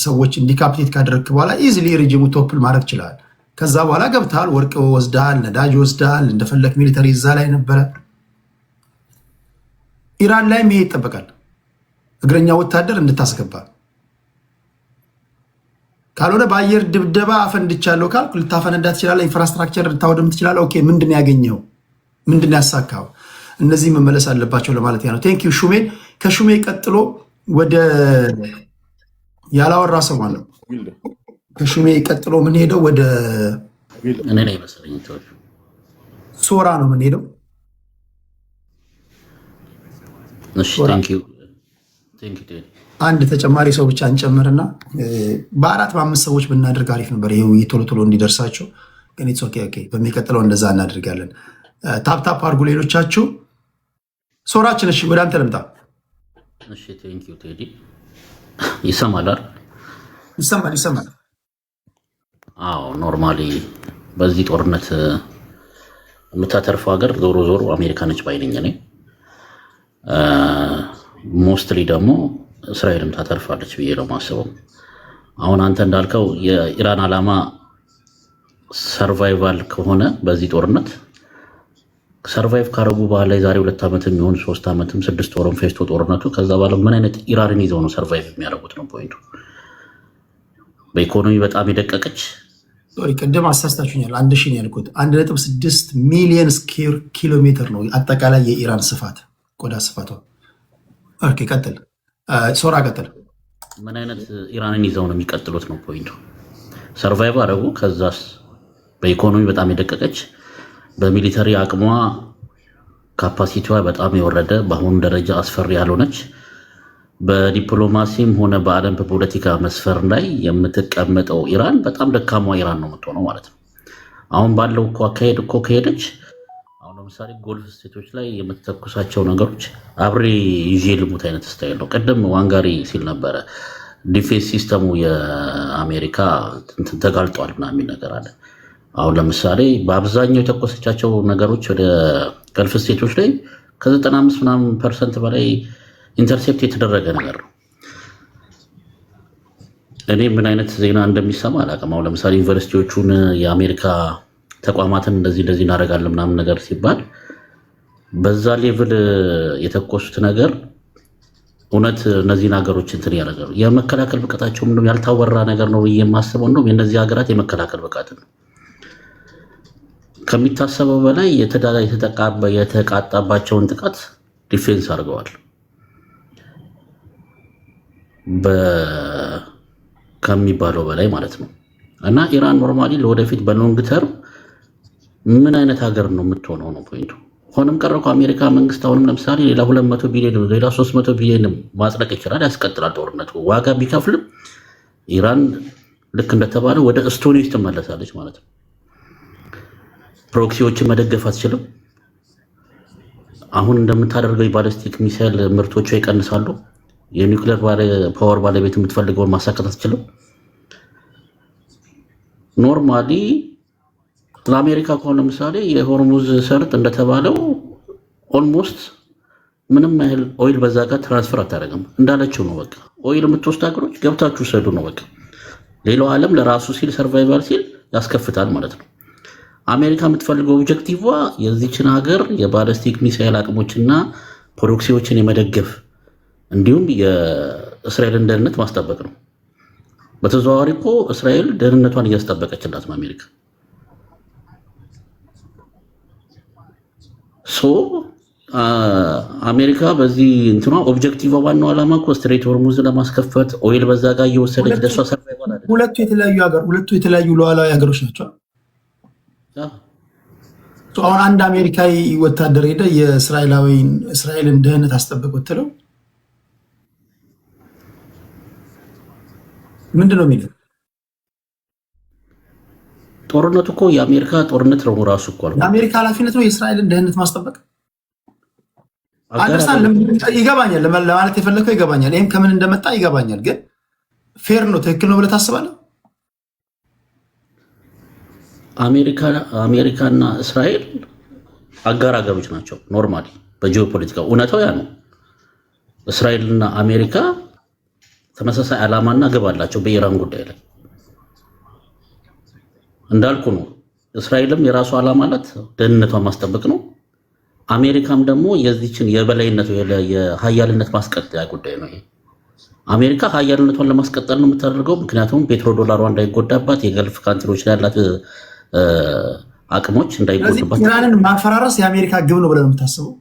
ሰዎች እንዲካፕቴት ካደረግክ በኋላ ኢዝሊ ሬጂሙ ቶፕል ማድረግ ይችላል። ከዛ በኋላ ገብተሃል፣ ወርቅ ወስደሃል፣ ነዳጅ ወስደሃል፣ እንደፈለክ ሚሊተሪ እዛ ላይ ነበረ። ኢራን ላይም ይሄ ይጠበቃል፣ እግረኛ ወታደር እንድታስገባ። ካልሆነ በአየር ድብደባ አፈንድቻለሁ ካልኩ ልታፈነዳ ትችላለህ፣ ኢንፍራስትራክቸር ልታወድም ትችላለህ። ኦኬ ምንድን ያገኘው? ምንድን ያሳካው? እነዚህ መመለስ አለባቸው ለማለት ነው። ቴንክ ዩ ሹሜን። ከሹሜ ቀጥሎ ወደ ያላወራ ሰው ማለት ነው። ከሹሜ ቀጥሎ የምንሄደው ወደ እኔ ላይ መሰለኝ ሶራ ነው የምንሄደው። እሺ ቴንክ ዩ አንድ ተጨማሪ ሰው ብቻ እንጨምርና በ4-5 ሰዎች ብናደርግ አሪፍ ነበር። ይሄ ውይይት ቶሎ ቶሎ እንዲደርሳቸው ግን ኢትስ ኦኬ። በሚቀጥለው እንደዛ እናደርጋለን። ታፕታፕ አድርጉ ሌሎቻችሁ። ሶራችን እሺ፣ ወደ አንተ ልምጣ። እሺ ቴንክ ዩ ቴዲ። ይሰማል አይደል? ይሰማል። አዎ ኖርማሊ በዚህ ጦርነት የምታተርፈው ሀገር ዞሮ ዞሮ አሜሪካ ነች ባይነኝ እኔ። ሞስትሊ ደግሞ እስራኤልም ታተርፋለች ብዬ ነው የማስበው። አሁን አንተ እንዳልከው የኢራን ዓላማ ሰርቫይቫል ከሆነ በዚህ ጦርነት ሰርቫይቭ ካረጉ በኋላ የዛሬ 2 ዓመት የሚሆን 3 ዓመትም 6 ወርም ፌስቶ ጦርነቱ ከዛ በኋላ ምን አይነት ኢራንን ይዘው ነው ሰርቫይቭ የሚያደርጉት ነው ፖይንቱ። በኢኮኖሚ በጣም የደቀቀች ሶሪ ቅድም አሳስታችሁኛል። 1000 ነው ያልኩት። 1.6 ሚሊዮን ስኩዌር ኪሎ ሜትር ነው አጠቃላይ የኢራን ስፋት፣ ቆዳ ስፋቷ። ኦኬ ቀጥል፣ ሶራ ቀጥል። ምን አይነት ኢራንን ይዘው ነው የሚቀጥሉት ነው ፖይንቱ። ሰርቫይቭ አደረጉ። ከዛስ በኢኮኖሚ በጣም የደቀቀች፣ በሚሊተሪ አቅሟ ካፓሲቲዋ በጣም የወረደ፣ በአሁኑ ደረጃ አስፈሪ ያልሆነች፣ በዲፕሎማሲም ሆነ በዓለም በፖለቲካ መስፈር ላይ የምትቀመጠው ኢራን በጣም ደካማ ኢራን ነው የምትሆነው ማለት ነው። አሁን ባለው እኮ አካሄድ እኮ ከሄደች አሁን ለምሳሌ ጎልፍ ስቴቶች ላይ የምትተኩሳቸው ነገሮች አብሬ ይዤ ልሙት አይነት ስታይል ነው። ቅድም ዋንጋሪ ሲል ነበረ ዲፌንስ ሲስተሙ የአሜሪካ ተጋልጧል ምናምን የሚል ነገር አለ። አሁን ለምሳሌ በአብዛኛው የተኮሰቻቸው ነገሮች ወደ ገልፍ ስቴቶች ላይ ከ95% በላይ ኢንተርሴፕት የተደረገ ነገር ነው። እኔ ምን አይነት ዜና እንደሚሰማ አላውቅም። አሁን ለምሳሌ ዩኒቨርሲቲዎቹን የአሜሪካ ተቋማትን እንደዚህ እናደርጋለን ምናምን ነገር ሲባል በዛ ሌቭል የተኮሱት ነገር እውነት እነዚህን ሀገሮች እንትን ያደረገ ነው። የመከላከል ብቃታቸው ምንም ያልታወራ ነገር ነው የማስበው ነው። የእነዚህ ሀገራት የመከላከል ብቃት ነው ከሚታሰበው በላይ የተቃጣባቸውን ጥቃት ዲፌንስ አድርገዋል ከሚባለው በላይ ማለት ነው። እና ኢራን ኖርማሊ ለወደፊት በሎንግ ተርም ምን አይነት ሀገር ነው የምትሆነው ነው ፖይንቱ። ሆነም ቀረኩ አሜሪካ መንግስት አሁንም ለምሳሌ ሌላ 200 ቢሊዮን ሌላ 300 ቢሊዮን ማጽደቅ ይችላል፣ ያስቀጥላል ጦርነቱ። ዋጋ ቢከፍልም ኢራን ልክ እንደተባለው ወደ ስቶኔጅ ትመለሳለች ማለት ነው። ፕሮክሲዎችን መደገፍ አትችልም። አሁን እንደምታደርገው የባለስቲክ ሚሳይል ምርቶቿ ይቀንሳሉ። የኒውክሌር ፓወር ባለቤት የምትፈልገውን ማሳካት አትችልም። ኖርማሊ ለአሜሪካ ከሆነ ለምሳሌ የሆርሙዝ ሰርጥ እንደተባለው ኦልሞስት ምንም ያህል ኦይል በዛ ጋር ትራንስፈር አታደርግም። እንዳለችው ነው በቃ ኦይል የምትወስድ ሀገሮች ገብታችሁ ሰዱ ነው በቃ። ሌላው ዓለም ለራሱ ሲል ሰርቫይቫል ሲል ያስከፍታል ማለት ነው። አሜሪካ የምትፈልገው ኦብጀክቲቭ የዚችን ሀገር የባለስቲክ ሚሳይል አቅሞችና ፕሮክሲዎችን የመደገፍ እንዲሁም የእስራኤልን ደህንነት ማስጠበቅ ነው። በተዘዋዋሪ እኮ እስራኤል ደህንነቷን እያስጠበቀችላት ነው አሜሪካ። አሜሪካ በዚህ እንትኗ ኦብጀክቲቭ ዋናው ዓላማ እኮ ስትሬት ሆርሙዝ ለማስከፈት ኦይል በዛ ጋር እየወሰደች ደሷ ሰርቫይቫል አለ። ሁለቱ የተለያዩ ሉዓላዊ ሀገሮች ናቸው። አሁን አንድ አሜሪካዊ ወታደር ሄደ የእስራኤልን ደህንነት አስጠብቅ ብትለው ምንድን ነው የሚለው? ጦርነቱ እኮ የአሜሪካ ጦርነት ነው ራሱ እኮ የአሜሪካ ኃላፊነት ነው የእስራኤልን ደህንነት ማስጠበቅ። ይገባኛል ለማለት የፈለከው ይገባኛል። ይህም ከምን እንደመጣ ይገባኛል። ግን ፌር ነው ትክክል ነው ብለህ ታስባለህ? አሜሪካና እስራኤል አጋር ሀገሮች ናቸው። ኖርማሊ በጂኦፖለቲካ እውነታው ያ ነው። እስራኤልና አሜሪካ ተመሳሳይ ዓላማና ግብ አላቸው በኢራን ጉዳይ ላይ እንዳልኩ ነው። እስራኤልም የራሱ ዓላማ አላት፣ ደህንነቷን ማስጠበቅ ነው። አሜሪካም ደግሞ የዚችን የበላይነት የሀያልነት ማስቀጠያ ጉዳይ ነው። አሜሪካ ሀያልነቷን ለማስቀጠል ነው የምታደርገው። ምክንያቱም ፔትሮ ዶላሯ እንዳይጎዳባት፣ የገልፍ ካንትሪዎች ላይ ያላት አቅሞች እንዳይጎዱባት። ኢራንን ማፈራረስ የአሜሪካ ግብ ነው ብለን የምታስበው?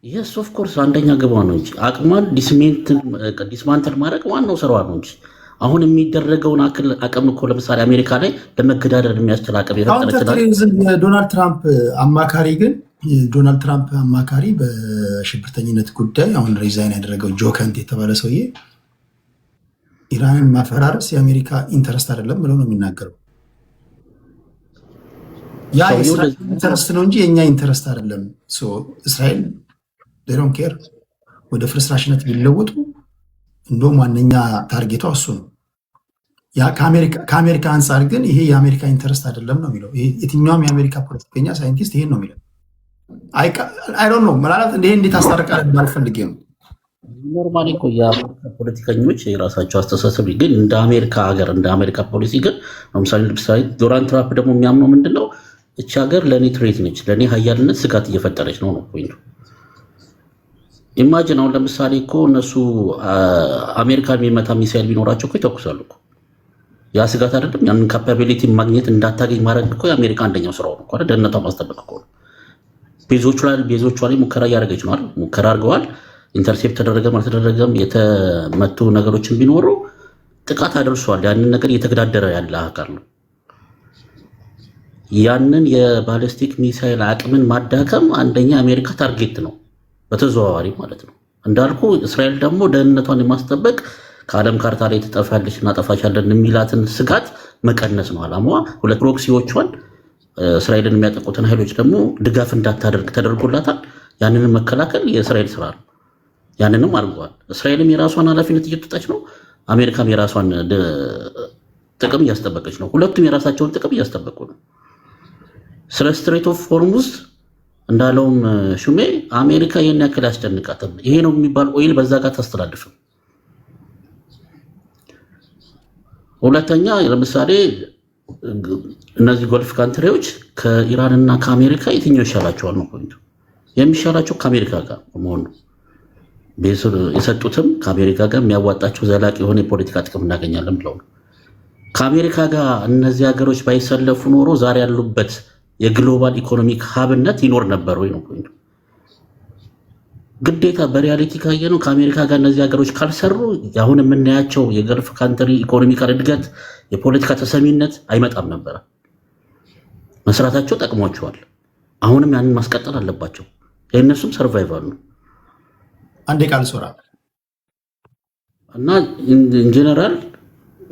የስ ኦፍ ኮርስ አንደኛ ግቧ ነው እንጂ አቅሟን ዲስማንትል ማድረግ ዋናው ስራዋ ነው እንጂ አሁን የሚደረገውን አቅም እኮ ለምሳሌ አሜሪካ ላይ ለመገዳደር የሚያስችል አቅም የዶናልድ ትራምፕ አማካሪ ግን የዶናልድ ትራምፕ አማካሪ በሽብርተኝነት ጉዳይ አሁን ሪዛይን ያደረገው ጆ ከንት የተባለ ሰውዬ ኢራንን ማፈራረስ የአሜሪካ ኢንተረስት አይደለም ብለው ነው የሚናገረው። ያ የእስራኤል ኢንተረስት ነው እንጂ የእኛ ኢንተረስት አይደለም። እስራኤል ዶንት ኬር ወደ ፍርስራሽነት ቢለወጡ እንደውም ዋነኛ ታርጌቷ እሱ ነው። ከአሜሪካ አንጻር ግን ይሄ የአሜሪካ ኢንተረስት አይደለም ነው የሚለው። የትኛውም የአሜሪካ ፖለቲከኛ ሳይንቲስት ይሄን ነው የሚለው። አይ ዶንት ኖ ማለት እንዴት አስታርቃለ ባልፈልጌ ነው። ኖርማሊ እኮ የአሜሪካ ፖለቲከኞች የራሳቸው አስተሳሰብ ግን እንደ አሜሪካ ሀገር እንደ አሜሪካ ፖሊሲ ግን ለምሳሌ ዶናልድ ትራምፕ ደግሞ የሚያምነው ምንድነው? እቺ ሀገር ለእኔ ትሬት ነች፣ ለእኔ ሀያልነት ስጋት እየፈጠረች ነው ፖይንቱ። ኢማጂን አሁን ለምሳሌ እኮ እነሱ አሜሪካን የሚመታ ሚሳይል ቢኖራቸው እኮ ይተኩሳሉ እኮ። ያ ስጋት አይደለም? ያንን ካፓቢሊቲ ማግኘት እንዳታገኝ ማድረግ እኮ የአሜሪካ አንደኛው ስራው ነው አይደል? ደህንነቷን ማስጠበቅ እኮ ነው። ቤዞቿ ላይ ሙከራ እያደረገች ነው አይደል? ሙከራ አድርገዋል። ኢንተርሴፕት ተደረገም አልተደረገም የተመቱ ነገሮችን ቢኖሩ ጥቃት አደርሷል። ያንን ነገር እየተገዳደረ ያለ አካል ነው። ያንን የባሊስቲክ ሚሳይል አቅምን ማዳከም አንደኛ የአሜሪካ ታርጌት ነው በተዘዋዋሪ ማለት ነው። እንዳልኩ እስራኤል ደግሞ ደህንነቷን የማስጠበቅ ከዓለም ካርታ ላይ ትጠፋለች እናጠፋቻለን የሚላትን ስጋት መቀነስ ነው ዓላማዋ። ሁለት ፕሮክሲዎቿን እስራኤልን የሚያጠቁትን ኃይሎች ደግሞ ድጋፍ እንዳታደርግ ተደርጎላታል። ያንንም መከላከል የእስራኤል ስራ ነው። ያንንም አድርገዋል። እስራኤልም የራሷን ኃላፊነት እየተወጣች ነው። አሜሪካም የራሷን ጥቅም እያስጠበቀች ነው። ሁለቱም የራሳቸውን ጥቅም እያስጠበቁ ነው። ስለ ስትሬት ኦፍ ሆርሙዝ እንዳለውም ሹሜ አሜሪካ ይህን ያክል ያስጨንቃትም ይሄ ነው የሚባል ኦይል በዛ ጋር ታስተላልፍም። ሁለተኛ ለምሳሌ እነዚህ ጎልፍ ካንትሪዎች ከኢራንና ከአሜሪካ የትኛው ይሻላቸዋል ነው ፖይንቱ። የሚሻላቸው ከአሜሪካ ጋር መሆኑ የሰጡትም ከአሜሪካ ጋር የሚያዋጣቸው ዘላቂ የሆነ የፖለቲካ ጥቅም እናገኛለን ብለው ነው። ከአሜሪካ ጋር እነዚህ ሀገሮች ባይሰለፉ ኖሮ ዛሬ ያሉበት የግሎባል ኢኮኖሚክ ሀብነት ይኖር ነበር ወይ ነው ፖይንቱ። ግዴታ በሪያሊቲ ካየ ነው ከአሜሪካ ጋር እነዚህ ሀገሮች ካልሰሩ አሁን የምናያቸው የገልፍ ካንትሪ ኢኮኖሚካል እድገት የፖለቲካ ተሰሚነት አይመጣም ነበረ። መስራታቸው ጠቅሟቸዋል። አሁንም ያንን ማስቀጠል አለባቸው። የእነሱም ሰርቫይቫል ነው። አንዴ ቃል ሶራ እና ኢንጀነራል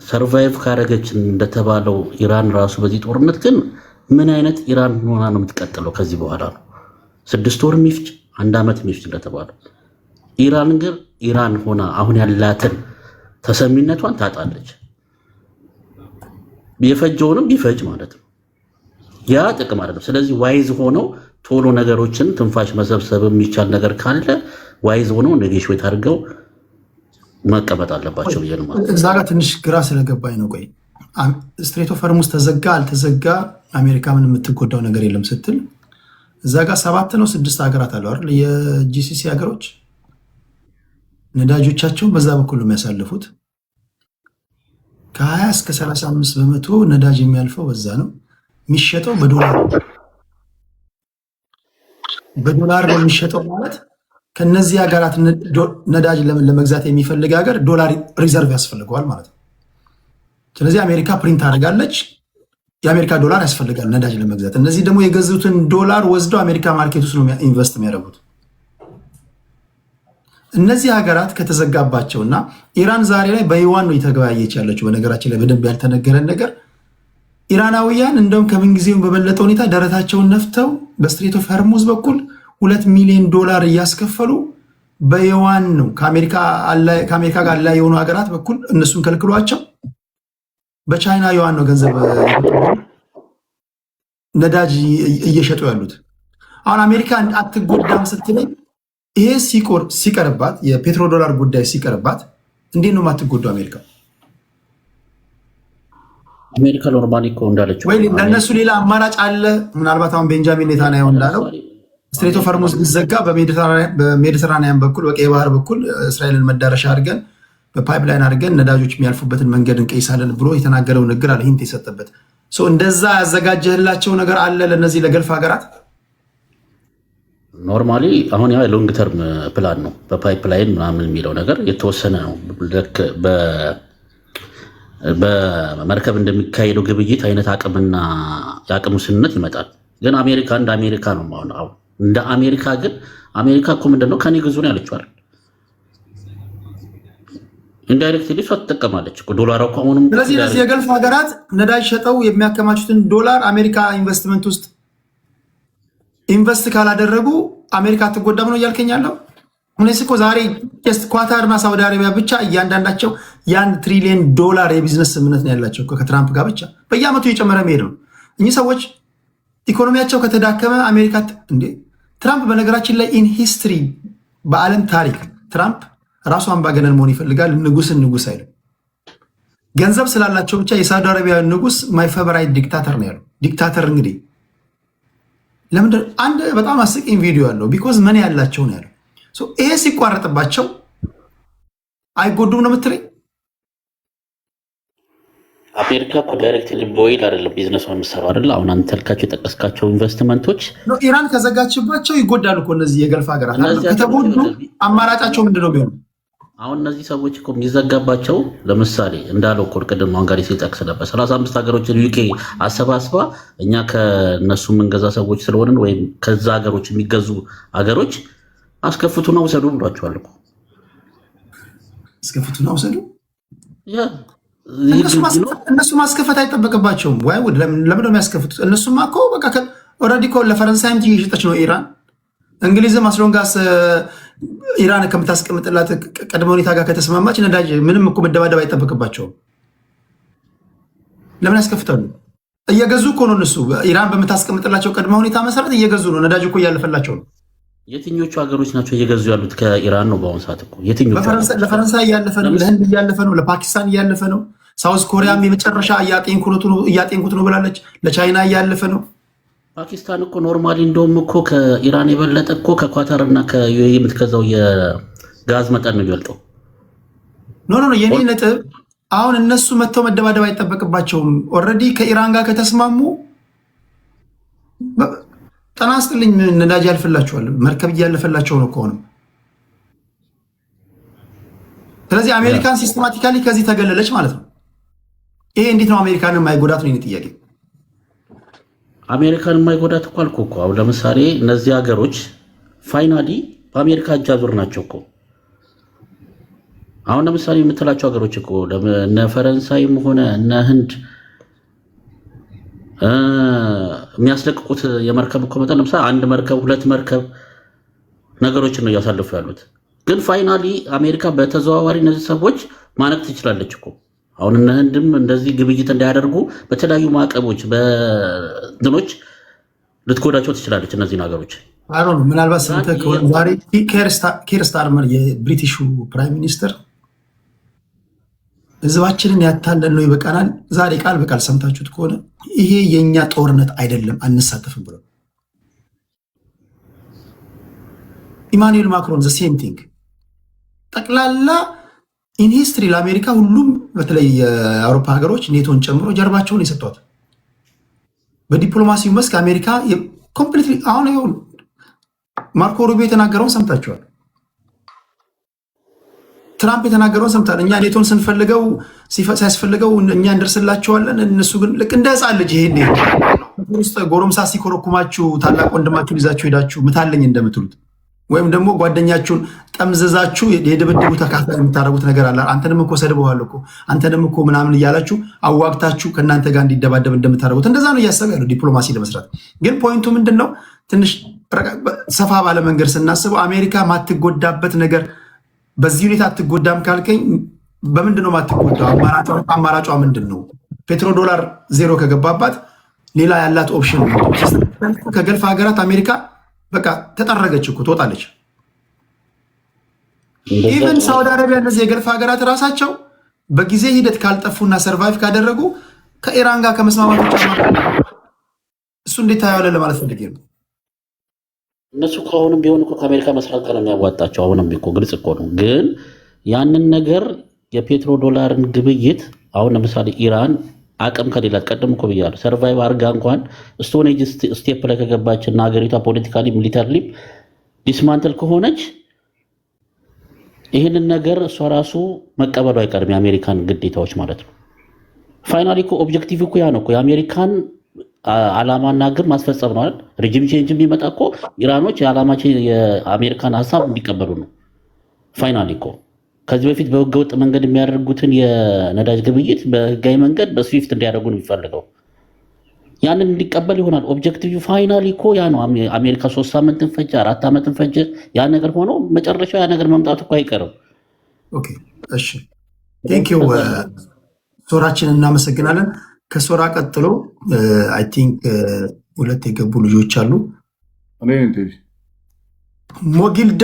ሰርቫይቭ ካደረገች እንደተባለው ኢራን ራሱ በዚህ ጦርነት ግን ምን አይነት ኢራን ሆና ነው የምትቀጥለው ከዚህ በኋላ ነው? 6 ወር ሚፍጅ 1 ዓመት ሚፍጅ እንደተባለው ኢራን ግን ኢራን ሆና አሁን ያላትን ተሰሚነቷን ታጣለች። የፈጀውንም ቢፈጅ ማለት ነው። ያ ጥቅም አይደለም። ስለዚህ ዋይዝ ሆነው ቶሎ ነገሮችን ትንፋሽ መሰብሰብ የሚቻል ነገር ካለ ዋይዝ ሆነው ኔጎሽዬት አድርገው መቀመጥ አለባቸው ብዬ ነው ማለት። እዛ ጋር ትንሽ ግራ ስለገባኝ ነው። ቆይ ስትሬት ኦፍ ሆርሙዝ ተዘጋ አልተዘጋ አሜሪካ ምን የምትጎዳው ነገር የለም ስትል እዛ ጋር 7 ነው 6 ሀገራት አሉ አይደል? የጂሲሲ ሀገሮች ነዳጆቻቸውን በዛ በኩል ነው የሚያሳልፉት። ከ20 እስከ 35 በመቶ ነዳጅ የሚያልፈው በዛ ነው። የሚሸጠው በዶላር ነው የሚሸጠው ማለት ከነዚህ ሀገራት ነዳጅ ለመግዛት የሚፈልግ ሀገር ዶላር ሪዘርቭ ያስፈልገዋል ማለት ነው። ስለዚህ አሜሪካ ፕሪንት አድርጋለች። የአሜሪካ ዶላር ያስፈልጋል ነዳጅ ለመግዛት። እነዚህ ደግሞ የገዙትን ዶላር ወስደው አሜሪካ ማርኬት ውስጥ ነው ኢንቨስት የሚያደርጉት። እነዚህ ሀገራት ከተዘጋባቸውና ኢራን ዛሬ ላይ በዩዋን ነው የተገበያየች ያለችው። በነገራችን ላይ በደንብ ያልተነገረን ነገር ኢራናውያን እንደውም ከምንጊዜውም በበለጠ ሁኔታ ደረታቸውን ነፍተው በስትሬት ኦፍ ሆርሙዝ በኩል $2 ሚሊዮን እያስከፈሉ በዩዋን ነው ከአሜሪካ ጋር ላይ የሆኑ ሀገራት በኩል እነሱን ከልክሏቸው በቻይና ዩዋን ነው ገንዘብ ነዳጅ እየሸጡ ያሉት። አሁን አሜሪካ አትጎዳም ስትለኝ ይሄ ሲቀርባት የፔትሮ ዶላር ጉዳይ ሲቀርባት እንዴት ነው የማትጎዳው አሜሪካ? አሜሪካ ኖርማሊ እኮ እንዳለችው ወይ ለእነሱ ሌላ አማራጭ አለ። ምናልባት አሁን ቤንጃሚን ኔታንያሁ እንዳለው ስትሬት ኦፍ ሆርሙዝ ቢዘጋ በሜዲተራኒያን በኩል በቀይ ባህር በኩል እስራኤልን መዳረሻ አድርገን በፓይፕላይን አድርገን ነዳጆች የሚያልፉበትን መንገድ እንቀይሳለን ብሎ የተናገረው ንግግር አለ። ሂንት የሰጠበት እንደዛ ያዘጋጀህላቸው ነገር አለ ለነዚህ ለገልፍ ሀገራት። ኖርማሊ አሁን ያ ሎንግ ተርም ፕላን ነው። በፓይፕላይን ምናምን የሚለው ነገር የተወሰነ ነው። በመርከብ እንደሚካሄደው ግብይት አይነት አቅምና የአቅም ውስንነት ይመጣል። ግን አሜሪካ እንደ አሜሪካ ነው አሁን እንደ አሜሪካ ግን አሜሪካ እኮ ምንድነው ከኔ ግዙ ነው ያለችው አይደል? ኢንዳይሬክትሊ እሷ ትጠቀማለች እኮ ዶላር እኮ አሁንም። ስለዚህ እነዚህ የገልፍ ሀገራት ነዳጅ ሸጠው የሚያከማቹትን ዶላር አሜሪካ ኢንቨስትመንት ውስጥ ኢንቨስት ካላደረጉ አሜሪካ አትጎዳም ነው እያልከኝ ያለው? እነዚህ እኮ ዛሬ ኳታርና ሳውዲ አረቢያ ብቻ እያንዳንዳቸው $1 ትሪሊየን የቢዝነስ ስምምነት ነው ያላቸው ከትራምፕ ጋር ብቻ በየዓመቱ እየጨመረ መሄድ ነው። እኚህ ሰዎች ኢኮኖሚያቸው ከተዳከመ አሜሪካ እንዴ ትራምፕ በነገራችን ላይ ኢን ሂስትሪ በዓለም ታሪክ ትራምፕ ራሱ አምባገነን መሆን ይፈልጋል። ንጉስን ንጉስ አይልም። ገንዘብ ስላላቸው ብቻ የሳውዲ አረቢያ ንጉስ ማይ ፌቨራይት ዲክታተር ነው ያለው። ዲክታተር እንግዲህ ለምንድን አንድ በጣም አስቂኝ ቪዲዮ ያለው ቢኮዝ ምን ያላቸው ነው ያለው። ይሄ ሲቋረጥባቸው አይጎዱም ነው የምትለኝ? አሜሪካ እኮ ዳይሬክትሊ በኦይል አይደለም ቢዝነሷን የምትሰራው አይደል? አሁን አንተ ያልካቸው የጠቀስካቸው ኢንቨስትመንቶች ኢራን ከዘጋችባቸው ይጎዳሉ እኮ እነዚህ የገልፍ ሀገራት ከተጎዱ አማራጫቸው ምንድነው ቢሆን? አሁን እነዚህ ሰዎች እኮ የሚዘጋባቸው ለምሳሌ እንዳለው እኮ ቅድም አንጋሪ ሲጠቅስ ነበር 35 ሀገሮችን ዩኬ አሰባስባ እኛ ከነሱ የምንገዛ ሰዎች ስለሆንን ወይም ከዛ ሀገሮች የሚገዙ ሀገሮች አስከፍቱና ውሰዱ ብሏቸዋል እኮ። አስከፍቱና ውሰዱ እነሱ ማስከፈት አይጠበቅባቸውም ወይ? ለምን ነው የሚያስከፍቱት? እነሱማ እኮ በቃ ኦልሬዲ እኮ ለፈረንሳይም እየሸጠች ነው ኢራን። እንግሊዝም አስሎንጋስ ኢራን ከምታስቀምጥላት ቅድመ ሁኔታ ጋር ከተስማማች ነዳጅ ምንም እኮ መደባደብ አይጠበቅባቸውም። ለምን ያስከፍታሉ? እየገዙ እኮ ነው እነሱ። ኢራን በምታስቀምጥላቸው ቅድመ ሁኔታ መሰረት እየገዙ ነው። ነዳጅ እኮ እያለፈላቸው ነው። የትኞቹ ሀገሮች ናቸው እየገዙ ያሉት ከኢራን ነው በአሁኑ ሰዓት? እኮ የትኞቹ? ለፈረንሳይ እያለፈ ነው፣ ለህንድ እያለፈ ነው፣ ለፓኪስታን እያለፈ ነው። ሳውዝ ኮሪያም የመጨረሻ እያጤንኩት ነው ብላለች። ለቻይና እያለፈ ነው። ፓኪስታን እኮ ኖርማሊ እንደውም እኮ ከኢራን የበለጠ እኮ ከኳታር እና ከዩኤኢ የምትገዛው የጋዝ መጠን ነው የሚበልጠው። ኖ የኔ ነጥብ አሁን እነሱ መጥተው መደባደብ አይጠበቅባቸውም። ኦልሬዲ ከኢራን ጋር ከተስማሙ ጠና ስጥልኝ ነዳጅ ያልፍላቸዋል። መርከብ እያለፈላቸው ነው ከሆነ። ስለዚህ አሜሪካን ሲስተማቲካሊ ከዚህ ተገለለች ማለት ነው። ይሄ እንዴት ነው አሜሪካንን የማይጎዳት ነው የኔ ጥያቄ። አሜሪካን የማይጎዳት እኮ አልኩህ እኮ። አሁን ለምሳሌ እነዚህ ሀገሮች ፋይናሊ በአሜሪካ እጅ አዙር ናቸው እኮ። አሁን ለምሳሌ የምትላቸው ሀገሮች እኮ እነ ፈረንሳይም ሆነ እነ ህንድ የሚያስለቅቁት የመርከብ እኮ መጠን ለምሳሌ አንድ መርከብ ሁለት መርከብ ነገሮችን ነው እያሳለፉ ያሉት። ግን ፋይናሊ አሜሪካ በተዘዋዋሪ እነዚህ ሰዎች ማነቅ ትችላለች እኮ። አሁን እነ ህንድም እንደዚህ ግብይት እንዳያደርጉ በተለያዩ ማዕቀቦች በድኖች ልትጎዳቸው ትችላለች እነዚህን ሀገሮች። ምናልባት ሰምተህ ከሆነ ዛሬ ኪር ስታርመር የብሪቲሹ ፕራይም ሚኒስትር ህዝባችንን ያታለን ነው ይበቃናል። ዛሬ ቃል በቃል ሰምታችሁት ከሆነ ይሄ የኛ ጦርነት አይደለም አንሳተፍም ብሎ ኢማኑኤል ማክሮን ዘ ሴም ቲንግ ጠቅላላ ኢንሂስትሪ ለአሜሪካ ሁሉም በተለይ የአውሮፓ ሀገሮች ኔቶን ጨምሮ ጀርባቸውን የሰጧት በዲፕሎማሲው መስክ አሜሪካ ኮምፕሊትሊ። አሁን ይሁን ማርኮ ሩቢዮ የተናገረውን ሰምታችኋል። ትራምፕ የተናገረውን ሰምታል። እኛ ኔቶን ስንፈልገው ሲያስፈልገው እኛ እንደርስላቸዋለን። እነሱ ግን ልክ እንደ ህፃን ልጅ ይሄ ውስጥ ጎረምሳ ሲኮረኩማችሁ ታላቅ ወንድማችሁን ይዛችሁ ሄዳችሁ ምታለኝ እንደምትሉት ወይም ደግሞ ጓደኛችሁን ጠምዝዛችሁ የድብድቡ ተካፋይ የምታደርጉት ነገር አለ። አንተንም እኮ ሰድበዋለሁ እኮ አንተንም እኮ ምናምን እያላችሁ አዋግታችሁ ከእናንተ ጋር እንዲደባደብ እንደምታደርጉት እንደዛ ነው እያሰበ ያለው ዲፕሎማሲ ለመስራት። ግን ፖይንቱ ምንድን ነው? ትንሽ ሰፋ ባለ መንገድ ስናስበው አሜሪካ ማትጎዳበት ነገር በዚህ ሁኔታ አትጎዳም ካልከኝ በምንድን ነው ማትጎዳው? አማራጯ ምንድን ነው? ፔትሮ ዶላር ዜሮ ከገባባት ሌላ ያላት ኦፕሽን ከገልፍ ሀገራት አሜሪካ በቃ ተጠረገች እኮ ትወጣለች። ኢቨን ሳውዲ አረቢያ እነዚህ የገልፍ ሀገራት ራሳቸው በጊዜ ሂደት ካልጠፉና ሰርቫይቭ ካደረጉ ከኢራን ጋር ከመስማማቶች እሱ እንዴት ታየዋለህ ለማለት ፈልጌ ነው። እነሱ ከአሁንም ቢሆን እኮ ከአሜሪካ መስራት ቀን የሚያዋጣቸው አሁንም እኮ ግልጽ እኮ ነው። ግን ያንን ነገር የፔትሮ ዶላርን ግብይት አሁን ለምሳሌ ኢራን አቅም ከሌላት ቀደም እኮ ብያለሁ ሰርቫይቭ አርጋ እንኳን ስቶኔጅ ስቴፕ ላይ ከገባች እና ሀገሪቷ ፖለቲካሊ ሚሊተሪሊ ዲስማንትል ከሆነች ይህንን ነገር እሷ ራሱ መቀበሉ አይቀርም። የአሜሪካን ግዴታዎች ማለት ነው። ፋይናሊ እኮ ኦብጀክቲቭ እኮ ያ ነው እኮ የአሜሪካን ዓላማና ግብ ማስፈጸም ነው አይደል? ሬጂም ቼንጅ ቢመጣ እኮ ኢራኖች የአሜሪካን ሀሳብ እንዲቀበሉ ነው። ፋይናሊ እኮ ከዚህ በፊት በህገወጥ መንገድ የሚያደርጉትን የነዳጅ ግብይት በህጋዊ መንገድ በስዊፍት እንዲያደርጉ ነው የሚፈልገው። ያንን እንዲቀበል ይሆናል ኦብጀክቲቭ። ፋይናሊ እኮ ያ ነው። አሜሪካ 3 ሳምንትን ፈጀ 4 ዓመትን ፈጀ ያ ነገር ሆኖ መጨረሻው ያ ነገር መምጣቱ እኮ አይቀርም። ኦኬ እሺ፣ ቴንኪው ሶራችን እናመሰግናለን። ከሶራ ቀጥሎ አይ ቲንክ 2 የገቡ ልጆች አሉ። ሞጊልዳ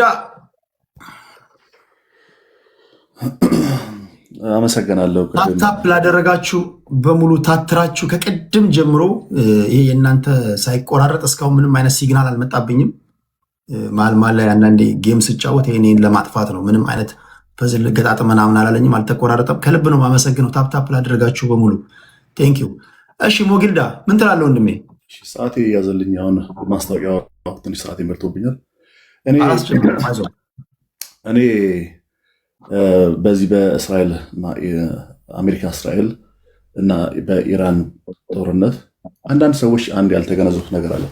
አመሰግናለሁ። ታፕ ላደረጋችሁ በሙሉ ታትራችሁ ከቅድም ጀምሮ ይሄ የእናንተ ሳይቆራረጥ እስካሁን ምንም አይነት ሲግናል አልመጣብኝም። መሀል ላይ አንዳንዴ ጌም ስጫወት ይሄን ለማጥፋት ነው። ምንም አይነት በዚህ ልገጣጥ ምናምን አላለኝም፣ አልተቆራረጠም። ከልብ ነው ማመሰግነው። ታፕታፕ ላደረጋችሁ በሙሉ ቴንኪዩ። እሺ ሞጊልዳ ምን ትላለህ ወንድሜ? ሰዓቴ ያዘልኝ። አሁን ማስታወቂያ ትንሽ ሰዓቴ መርቶብኛል። እኔ በዚህ በእስራኤል እና አሜሪካ እስራኤል እና በኢራን ጦርነት አንዳንድ ሰዎች አንድ ያልተገነዘቡት ነገር አለ።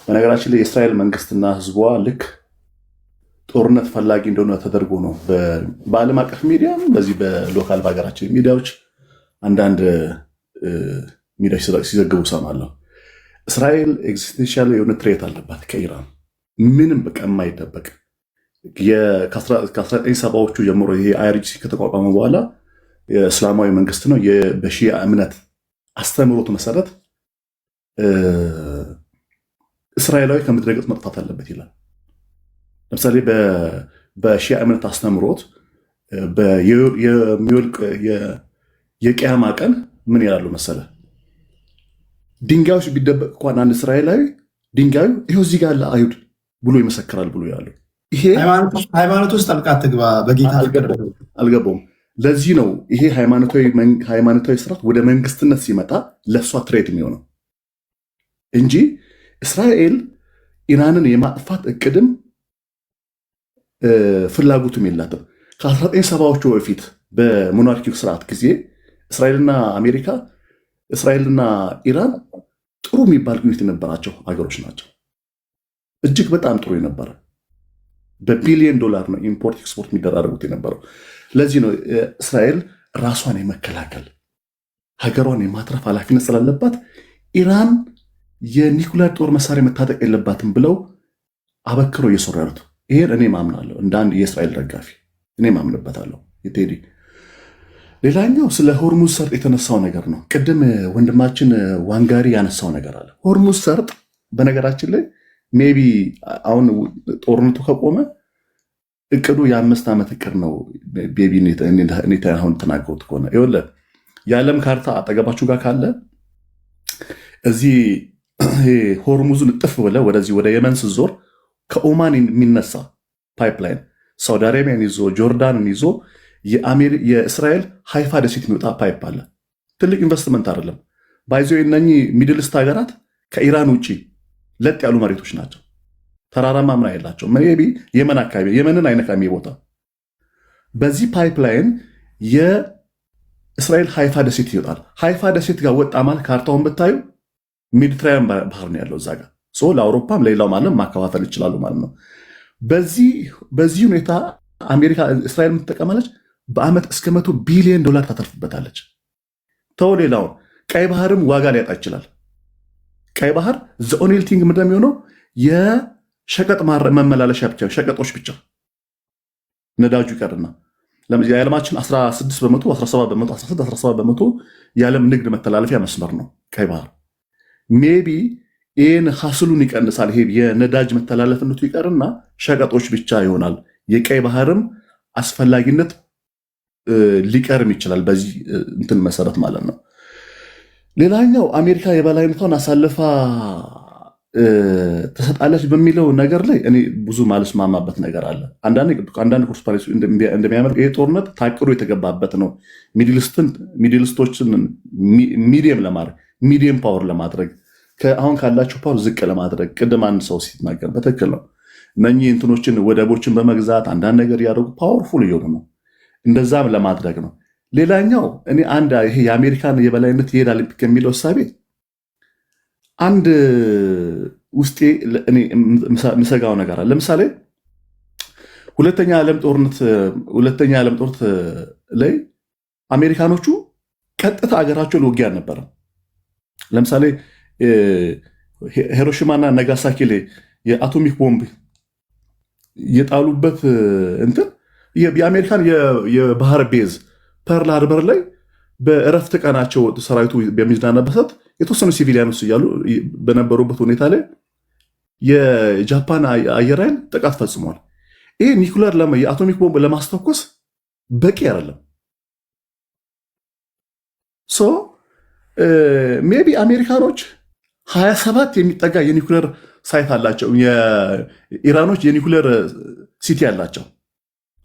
በነገራችን ላይ የእስራኤል መንግስትና ህዝቧ ልክ ጦርነት ፈላጊ እንደሆነ ተደርጎ ነው በዓለም አቀፍ ሚዲያም በዚህ በሎካል በሀገራችን ሚዲያዎች አንዳንድ ሚዲያዎች ሲዘግቡ ሰማለሁ። እስራኤል ኤግዚስቴንሻል የሆነ ትሬት አለባት ከኢራን ምንም በቃ የማይደበቅ ከ1970ዎቹ ጀምሮ ይሄ አይአርጂሲ ከተቋቋመ በኋላ የእስላማዊ መንግስት ነው። በሺያ እምነት አስተምህሮት መሰረት እስራኤላዊ ከምድረ ገጽ መጥፋት አለበት ይላል። ለምሳሌ በሺያ እምነት አስተምህሮት የሚወልቅ የቅያማ ቀን ምን ይላሉ መሰለ? ድንጋዮች ቢደበቅ እንኳን አንድ እስራኤላዊ ድንጋዩ ይኸው እዚህ ጋር ለአይሁድ ብሎ ይመሰክራል ብሎ ያለው ይሄ ሃይማኖት ውስጥ ጣልቃ አትግባ በጌታ አልገባውም። ለዚህ ነው ይሄ ሃይማኖታዊ ስርዓት ወደ መንግስትነት ሲመጣ ለእሷ ትሬት የሚሆነው እንጂ እስራኤል ኢራንን የማጥፋት እቅድም ፍላጎቱም የላትም። ከ1970ዎቹ በፊት በሞናርኪው ስርዓት ጊዜ እስራኤልና ኢራን ጥሩ የሚባል ግንኙነት የነበራቸው ሀገሮች ናቸው። እጅግ በጣም ጥሩ የነበረ በቢሊዮን ዶላር ነው ኢምፖርት ኤክስፖርት የሚደራረጉት የነበረው። ለዚህ ነው እስራኤል ራሷን የመከላከል ሀገሯን የማትረፍ ኃላፊነት ስላለባት ኢራን የኒኩሌር ጦር መሳሪያ መታጠቅ የለባትም ብለው አበክረው እየሰሩ ያሉት። ይሄን እኔ ማምናለሁ፣ እንደ አንድ የእስራኤል ደጋፊ እኔ ማምንበታለሁ። ቴዲ ሌላኛው ስለ ሆርሙዝ ሰርጥ የተነሳው ነገር ነው። ቅድም ወንድማችን ዋንጋሪ ያነሳው ነገር አለ። ሆርሙዝ ሰርጥ በነገራችን ላይ ሜይ ቢ አሁን ጦርነቱ ከቆመ እቅዱ የ5 ዓመት እቅድ ነው። ቤቢ አሁን ተናገሩት ከሆነ ይኸውልህ የዓለም ካርታ አጠገባችሁ ጋር ካለ እዚህ ሆርሙዙን እጥፍ ብለህ ወደዚህ ወደ የመን ስትዞር ከኦማን የሚነሳ ፓይፕላይን ሳውዲ አረቢያን ይዞ ጆርዳንን ይዞ የእስራኤል ሃይፋ ደሴት የሚወጣ ፓይፕ አለ። ትልቅ ኢንቨስትመንት አይደለም። ባይዞ እነኚህ ሚድልስት ሀገራት ከኢራን ውጭ ለጥ ያሉ መሬቶች ናቸው። ተራራማ ምና የላቸው። ቢ የመን አካባቢ የመንን አይነካሚ ቦታ በዚህ ፓይፕላይን የእስራኤል ሃይፋ ደሴት ይወጣል። ሃይፋ ደሴት ጋር ወጣ ማለት ካርታውን ብታዩ ሜዲትራኒያን ባህር ነው ያለው እዛ ጋር ለአውሮፓም ለሌላውም ዓለም ማከፋፈል ይችላሉ ማለት ነው። በዚህ ሁኔታ አሜሪካ እስራኤል የምትጠቀማለች በአመት እስከ $100 ቢሊዮን ታተርፍበታለች። ተው ሌላውን ቀይ ባህርም ዋጋ ሊያጣ ይችላል። ቀይ ባህር ዘኦኔል ቲንግ ምንድን ነው የሚሆነው? የሸቀጥ መመላለሻ ብቻ ሸቀጦች ብቻ ነዳጁ ይቀርና የዓለማችን 16 በመቶ 17 በመቶ 17 በመቶ የዓለም ንግድ መተላለፊያ መስመር ነው ቀይ ባህር። ሜቢ ይህን ሀስሉን ይቀንሳል። ይሄ የነዳጅ መተላለፍነቱ ይቀርና ሸቀጦች ብቻ ይሆናል። የቀይ ባህርም አስፈላጊነት ሊቀርም ይችላል በዚህ እንትን መሰረት ማለት ነው። ሌላኛው አሜሪካ የበላይነቷን አሳልፋ ተሰጣለች በሚለው ነገር ላይ እኔ ብዙ ማልስማማበት ነገር አለ። አንዳንድ ኮርስፓሬሲ እንደሚያመር ይሄ ጦርነት ታቅዶ የተገባበት ነው። ሚድልስቶችን ሚዲየም ለማድረግ ሚዲየም ፓወር ለማድረግ አሁን ካላቸው ፓወር ዝቅ ለማድረግ ቅድም አንድ ሰው ሲናገር በትክክል ነው። እነኚህ እንትኖችን ወደቦችን በመግዛት አንዳንድ ነገር ያደረጉ ፓወርፉል እየሆኑ ነው። እንደዛም ለማድረግ ነው። ሌላኛው እኔ ይሄ የአሜሪካን የበላይነት ይሄዳል ከሚለው እሳቤ አንድ ውስጤ ምሰጋው ነገር አለ። ለምሳሌ ሁለተኛ ዓለም ጦርነት ላይ አሜሪካኖቹ ቀጥታ ሀገራቸውን ውጊያ አልነበረም። ለምሳሌ ሂሮሺማና ነጋሳኪ ላይ የአቶሚክ ቦምብ የጣሉበት እንትን የአሜሪካን የባህር ቤዝ ፐርል ሃርበር ላይ በእረፍት ቀናቸው ሰራዊቱ በሚዝናናበት ሰዓት የተወሰኑ ሲቪሊያኖች እያሉ በነበሩበት ሁኔታ ላይ የጃፓን አየር ኃይል ጥቃት ፈጽሟል። ይህ ኒኩለር የአቶሚክ ቦምብ ለማስተኮስ በቂ አይደለም። ሜቢ አሜሪካኖች 27 የሚጠጋ የኒኩለር ሳይት አላቸው። የኢራኖች የኒኩለር ሲቲ አላቸው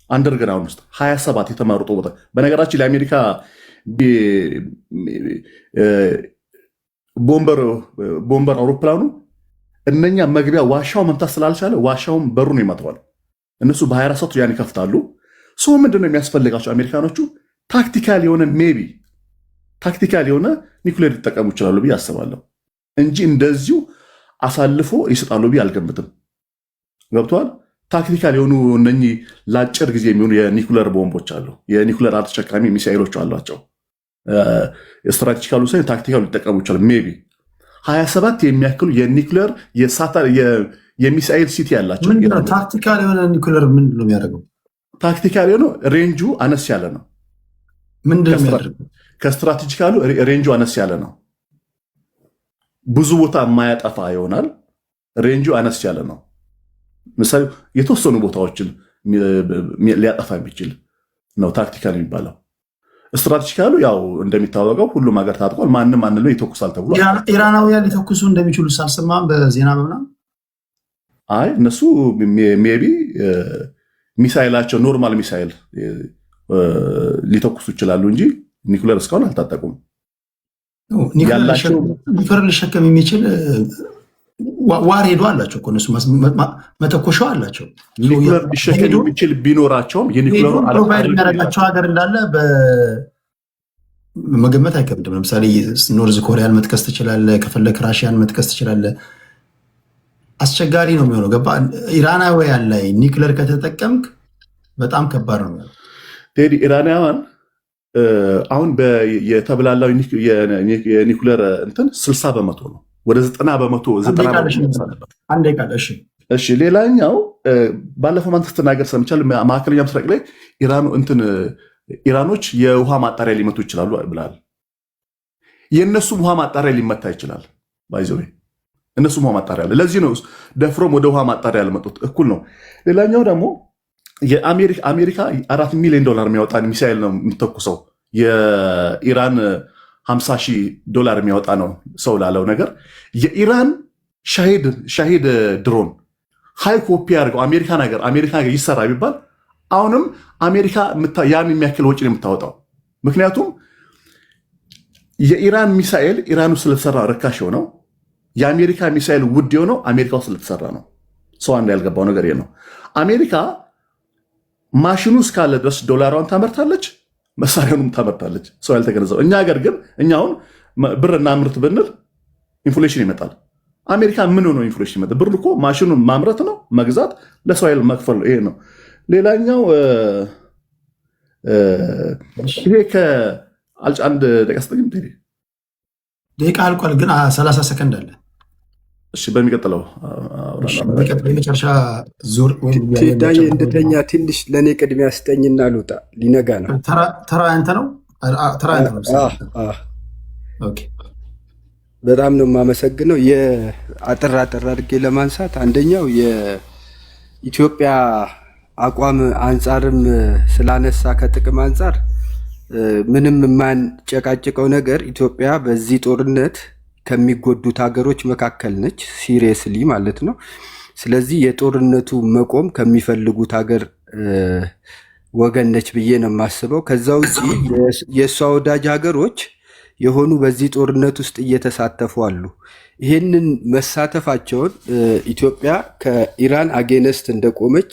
አንደርግራውንድ ውስጥ 27 የተመረጡ ቦታ። በነገራችን ለአሜሪካ ቦምበር አውሮፕላኑ እነኛ መግቢያ ዋሻው መምታት ስላልቻለ ዋሻውን በሩን ይመተዋል። እነሱ በ24 ሰዓት ያን ይከፍታሉ። ሰው ምንድነው የሚያስፈልጋቸው? አሜሪካኖቹ ታክቲካል የሆነ ሜቢ ታክቲካል የሆነ ኒውክሌር ሊጠቀሙ ይችላሉ ብዬ አስባለሁ እንጂ እንደዚሁ አሳልፎ ይሰጣሉ ብዬ አልገምትም። ገብተዋል። ታክቲካል የሆኑ እነኚህ ለአጭር ጊዜ የሚሆኑ የኒውክሌር ቦምቦች አሉ። የኒውክሌር ተሸካሚ ሚሳኤሎች አሏቸው። ስትራቴጂካሉ ሳይሆን ታክቲካሉ ሊጠቀሙ ይችላሉ። ሜቢ 27 የሚያክሉ የኒውክሌር የሚሳኤል ሲቲ ያላቸው። ታክቲካል የሆነ ኒውክሌር ምንድን ነው የሚያደርገው? ታክቲካል የሆነ ሬንጁ አነስ ያለ ነው። ምንድን ነው የሚያደርገው? ከስትራቴጂካሉ ሬንጁ አነስ ያለ ነው። ብዙ ቦታ የማያጠፋ ይሆናል። ሬንጁ አነስ ያለ ነው። ምሳሌ የተወሰኑ ቦታዎችን ሊያጠፋ የሚችል ነው ታክቲካል የሚባለው። ስትራቴጂካሉ ያው እንደሚታወቀው ሁሉም ሀገር ታጥቋል። ማንም አንለው ይተኩሳል ተብሎ ኢራናውያን ሊተኩሱ እንደሚችሉ ሳልሰማም በዜና በምናምን አይ እነሱ ሜቢ ሚሳይላቸው ኖርማል ሚሳይል ሊተኩሱ ይችላሉ እንጂ ኒኩለር እስካሁን አልታጠቁም። ኒኩለር ሊሸከም የሚችል ዋሬዶ አላቸው እኮ እነሱ መተኮሻው አላቸው። ኒኩለር ሊሸከም የሚችል ቢኖራቸውም የኒኩለሩ ፕሮቫይድ የሚያደርጋቸው ሀገር እንዳለ መገመት አይከብድም። ለምሳሌ ኖርዝ ኮሪያን መጥቀስ ትችላለህ፣ ከፈለክ ራሽያን መጥቀስ ትችላለህ። አስቸጋሪ ነው የሚሆነው። ገባ ኢራናውያን ላይ ኒኩለር ከተጠቀምክ በጣም ከባድ ነው የሚሆነው። ቴዲ ኢራናውያን አሁን የተብላላው የኒኩለር እንትን 60 በመቶ ነው፣ ወደ 90 በመቶ እሺ። ሌላኛው ባለፈው ማንተ ስትናገር ሰምቻለሁ። መካከለኛ ምስራቅ ላይ ኢራኖች የውሃ ማጣሪያ ሊመቱ ይችላሉ ብላል። የእነሱም ውሃ ማጣሪያ ሊመታ ይችላል። ባይዘዌ እነሱም ውሃ ማጣሪያ አለ። ለዚህ ነው ደፍሮም ወደ ውሃ ማጣሪያ ያልመጡት። እኩል ነው። ሌላኛው ደግሞ አሜሪካ $4 ሚሊዮን የሚያወጣ ሚሳኤል ነው የምትተኩሰው። የኢራን $50,000 የሚያወጣ ነው ሰው ላለው ነገር። የኢራን ሻሂድ ድሮን ሃይ ኮፒ አድርገው አሜሪካ ነገር ይሰራ ቢባል አሁንም አሜሪካ ያን የሚያክል ወጪ ነው የምታወጣው። ምክንያቱም የኢራን ሚሳኤል ኢራኑ ስለተሰራ ርካሽ የሆነው የአሜሪካ ሚሳኤል ውድ የሆነው አሜሪካ ውስጥ ስለተሰራ ነው። ሰው አንድ ያልገባው ነገር ነው። አሜሪካ ማሽኑ እስካለ ድረስ ዶላሯን ታመርታለች፣ መሳሪያውንም ታመርታለች። ሰው ያልተገነዘበው እኛ ሀገር ግን እኛ አሁን ብር እናምርት ብንል ኢንፍሌሽን ይመጣል። አሜሪካ ምን ሆኖ ኢንፍሌሽን ይመጣል? ብር እኮ ማሽኑን ማምረት ነው፣ መግዛት፣ ለሰው ኃይል መክፈል ነው። ይሄ ነው። ሌላኛው ይሄ አንድ ደቂቃ ስጠኝ። ደቂቃ አልቋል፣ ግን 30 ሰከንድ አለ። እሺ፣ በሚቀጥለው የመጨረሻ ዙር ዳዬ እንደተኛ ትንሽ ለእኔ ቅድሚያ ስጠኝና ልውጣ፣ ሊነጋ ነው። ተራ አንተ ነው። በጣም ነው የማመሰግነው። የአጠር አድርጌ ለማንሳት አንደኛው የኢትዮጵያ አቋም አንጻርም ስላነሳ ከጥቅም አንጻር ምንም የማንጨቃጭቀው ነገር ኢትዮጵያ በዚህ ጦርነት ከሚጎዱት ሀገሮች መካከል ነች፣ ሲሪየስሊ ማለት ነው። ስለዚህ የጦርነቱ መቆም ከሚፈልጉት ሀገር ወገን ነች ብዬ ነው የማስበው። ከዛ ውጭ የእሷ ወዳጅ ሀገሮች የሆኑ በዚህ ጦርነት ውስጥ እየተሳተፉ አሉ። ይህንን መሳተፋቸውን ኢትዮጵያ ከኢራን አጌነስት እንደቆመች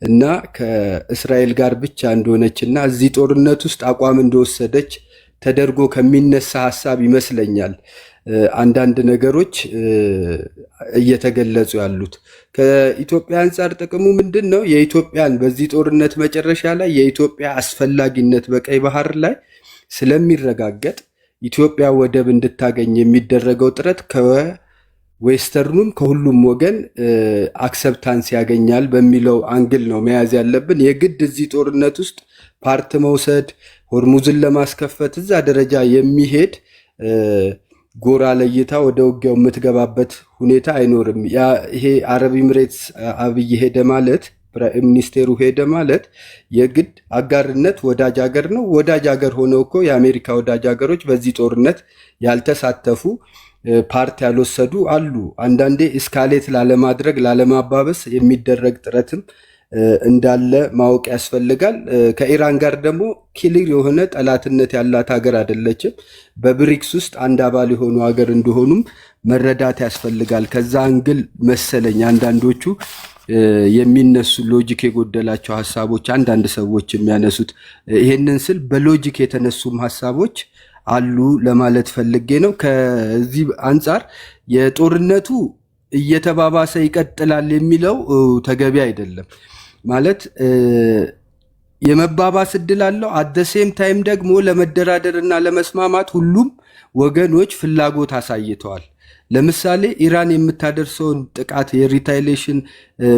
እና ከእስራኤል ጋር ብቻ እንደሆነች እና እዚህ ጦርነት ውስጥ አቋም እንደወሰደች ተደርጎ ከሚነሳ ሀሳብ ይመስለኛል አንዳንድ ነገሮች እየተገለጹ ያሉት። ከኢትዮጵያ አንጻር ጥቅሙ ምንድን ነው? የኢትዮጵያን በዚህ ጦርነት መጨረሻ ላይ የኢትዮጵያ አስፈላጊነት በቀይ ባህር ላይ ስለሚረጋገጥ ኢትዮጵያ ወደብ እንድታገኝ የሚደረገው ጥረት ከዌስተርኑም ከሁሉም ወገን አክሰፕታንስ ያገኛል በሚለው አንግል ነው መያዝ ያለብን። የግድ እዚህ ጦርነት ውስጥ ፓርት መውሰድ፣ ሆርሙዝን ለማስከፈት እዛ ደረጃ የሚሄድ ጎራ ለይታ ወደ ውጊያው የምትገባበት ሁኔታ አይኖርም። ይሄ አረብ ኤምሬትስ አብይ ሄደ ማለት ፕራይም ሚኒስቴሩ ሄደ ማለት የግድ አጋርነት ወዳጅ ሀገር ነው። ወዳጅ ሀገር ሆነው እኮ የአሜሪካ ወዳጅ ሀገሮች በዚህ ጦርነት ያልተሳተፉ ፓርት ያልወሰዱ አሉ። አንዳንዴ እስካሌት ላለማድረግ ላለማባበስ የሚደረግ ጥረትም እንዳለ ማወቅ ያስፈልጋል። ከኢራን ጋር ደግሞ ክሊር የሆነ ጠላትነት ያላት ሀገር አይደለችም። በብሪክስ ውስጥ አንድ አባል የሆኑ ሀገር እንደሆኑም መረዳት ያስፈልጋል። ከዛ አንግል መሰለኝ አንዳንዶቹ የሚነሱ ሎጂክ የጎደላቸው ሀሳቦች አንዳንድ ሰዎች የሚያነሱት። ይሄንን ስል በሎጂክ የተነሱም ሀሳቦች አሉ ለማለት ፈልጌ ነው። ከዚህ አንጻር የጦርነቱ እየተባባሰ ይቀጥላል የሚለው ተገቢ አይደለም። ማለት የመባባስ እድል አለው። አደሴም ታይም ደግሞ ለመደራደር እና ለመስማማት ሁሉም ወገኖች ፍላጎት አሳይተዋል። ለምሳሌ ኢራን የምታደርሰውን ጥቃት የሪታይሌሽን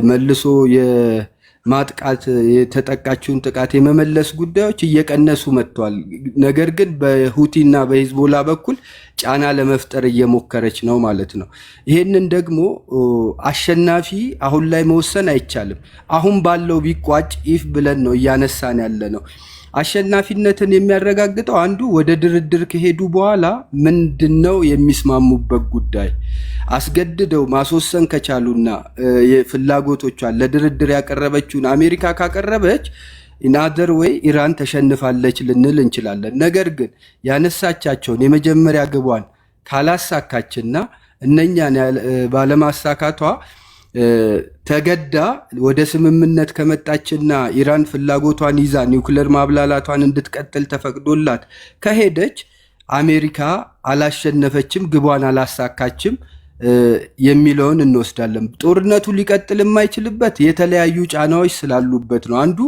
መልሶ የማጥቃት የተጠቃችውን ጥቃት የመመለስ ጉዳዮች እየቀነሱ መጥተዋል። ነገር ግን በሁቲና በሂዝቦላ በኩል ጫና ለመፍጠር እየሞከረች ነው ማለት ነው። ይሄንን ደግሞ አሸናፊ አሁን ላይ መወሰን አይቻልም። አሁን ባለው ቢቋጭ ኢፍ ብለን ነው እያነሳን ያለ ነው። አሸናፊነትን የሚያረጋግጠው አንዱ ወደ ድርድር ከሄዱ በኋላ ምንድነው የሚስማሙበት ጉዳይ አስገድደው ማስወሰን ከቻሉና ፍላጎቶቿን ለድርድር ያቀረበችውን አሜሪካ ካቀረበች ኢናደር ወይ ኢራን ተሸንፋለች ልንል እንችላለን። ነገር ግን ያነሳቻቸውን የመጀመሪያ ግቧን ካላሳካችና እነኛን ባለማሳካቷ ተገዳ ወደ ስምምነት ከመጣችና ኢራን ፍላጎቷን ይዛ ኒውክሌር ማብላላቷን እንድትቀጥል ተፈቅዶላት ከሄደች አሜሪካ አላሸነፈችም፣ ግቧን አላሳካችም የሚለውን እንወስዳለን። ጦርነቱ ሊቀጥል የማይችልበት የተለያዩ ጫናዎች ስላሉበት ነው። አንዱ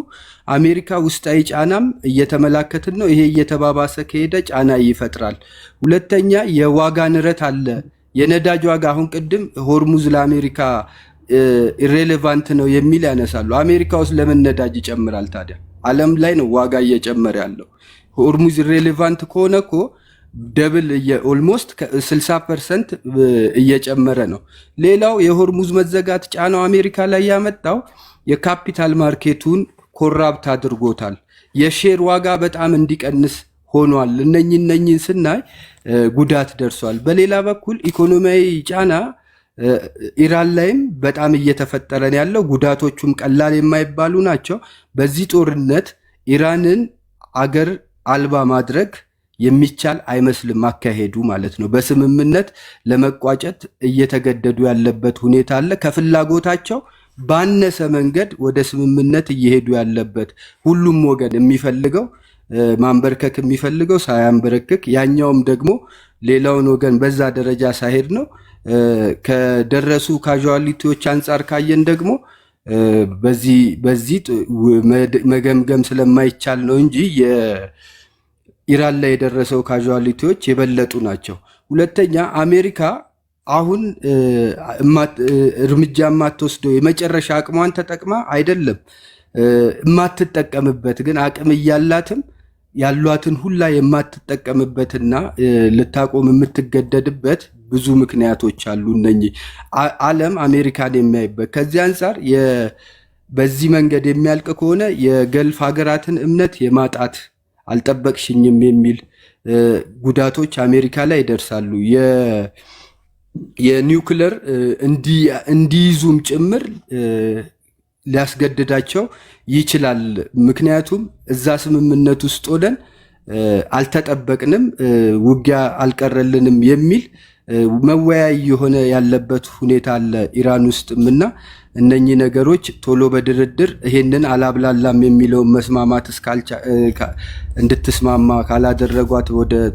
አሜሪካ ውስጣዊ ጫናም እየተመላከትን ነው። ይሄ እየተባባሰ ከሄደ ጫና ይፈጥራል። ሁለተኛ የዋጋ ንረት አለ። የነዳጅ ዋጋ አሁን ቅድም ሆርሙዝ ለአሜሪካ ኢሬሌቫንት ነው የሚል ያነሳሉ። አሜሪካ ውስጥ ለምን ነዳጅ ይጨምራል ታዲያ? ዓለም ላይ ነው ዋጋ እየጨመረ ያለው። ሆርሙዝ ኢሬሌቫንት ከሆነ እኮ ደብል ኦልሞስት 60% እየጨመረ ነው። ሌላው የሆርሙዝ መዘጋት ጫናው አሜሪካ ላይ ያመጣው የካፒታል ማርኬቱን ኮራፕት አድርጎታል። የሼር ዋጋ በጣም እንዲቀንስ ሆኗል። እነኝን ስናይ ጉዳት ደርሷል። በሌላ በኩል ኢኮኖሚያዊ ጫና ኢራን ላይም በጣም እየተፈጠረ ነው ያለው። ጉዳቶቹም ቀላል የማይባሉ ናቸው። በዚህ ጦርነት ኢራንን አገር አልባ ማድረግ የሚቻል አይመስልም አካሄዱ ማለት ነው። በስምምነት ለመቋጨት እየተገደዱ ያለበት ሁኔታ አለ። ከፍላጎታቸው ባነሰ መንገድ ወደ ስምምነት እየሄዱ ያለበት ሁሉም ወገን የሚፈልገው ማንበርከክ የሚፈልገው ሳያንበረክክ፣ ያኛውም ደግሞ ሌላውን ወገን በዛ ደረጃ ሳይሄድ ነው። ከደረሱ ካዥዋሊቲዎች አንጻር ካየን ደግሞ በዚህ መገምገም ስለማይቻል ነው እንጂ የኢራን ላይ የደረሰው ካዥዋሊቲዎች የበለጡ ናቸው። ሁለተኛ አሜሪካ አሁን እርምጃ የማትወስደው የመጨረሻ አቅሟን ተጠቅማ አይደለም፣ የማትጠቀምበት ግን አቅም እያላትም ያሏትን ሁላ የማትጠቀምበትና ልታቆም የምትገደድበት ብዙ ምክንያቶች አሉ። እነኚህ ዓለም አሜሪካን የሚያይበት ከዚህ አንጻር በዚህ መንገድ የሚያልቅ ከሆነ የገልፍ ሀገራትን እምነት የማጣት አልጠበቅሽኝም የሚል ጉዳቶች አሜሪካ ላይ ይደርሳሉ። የኒውክለር እንዲይዙም ጭምር ሊያስገድዳቸው ይችላል። ምክንያቱም እዛ ስምምነት ውስጥ ሆነን አልተጠበቅንም፣ ውጊያ አልቀረልንም የሚል መወያይ የሆነ ያለበት ሁኔታ አለ ኢራን ውስጥምና እነኚህ ነገሮች ቶሎ በድርድር ይሄንን አላብላላም የሚለውን መስማማት እንድትስማማ ካላደረጓት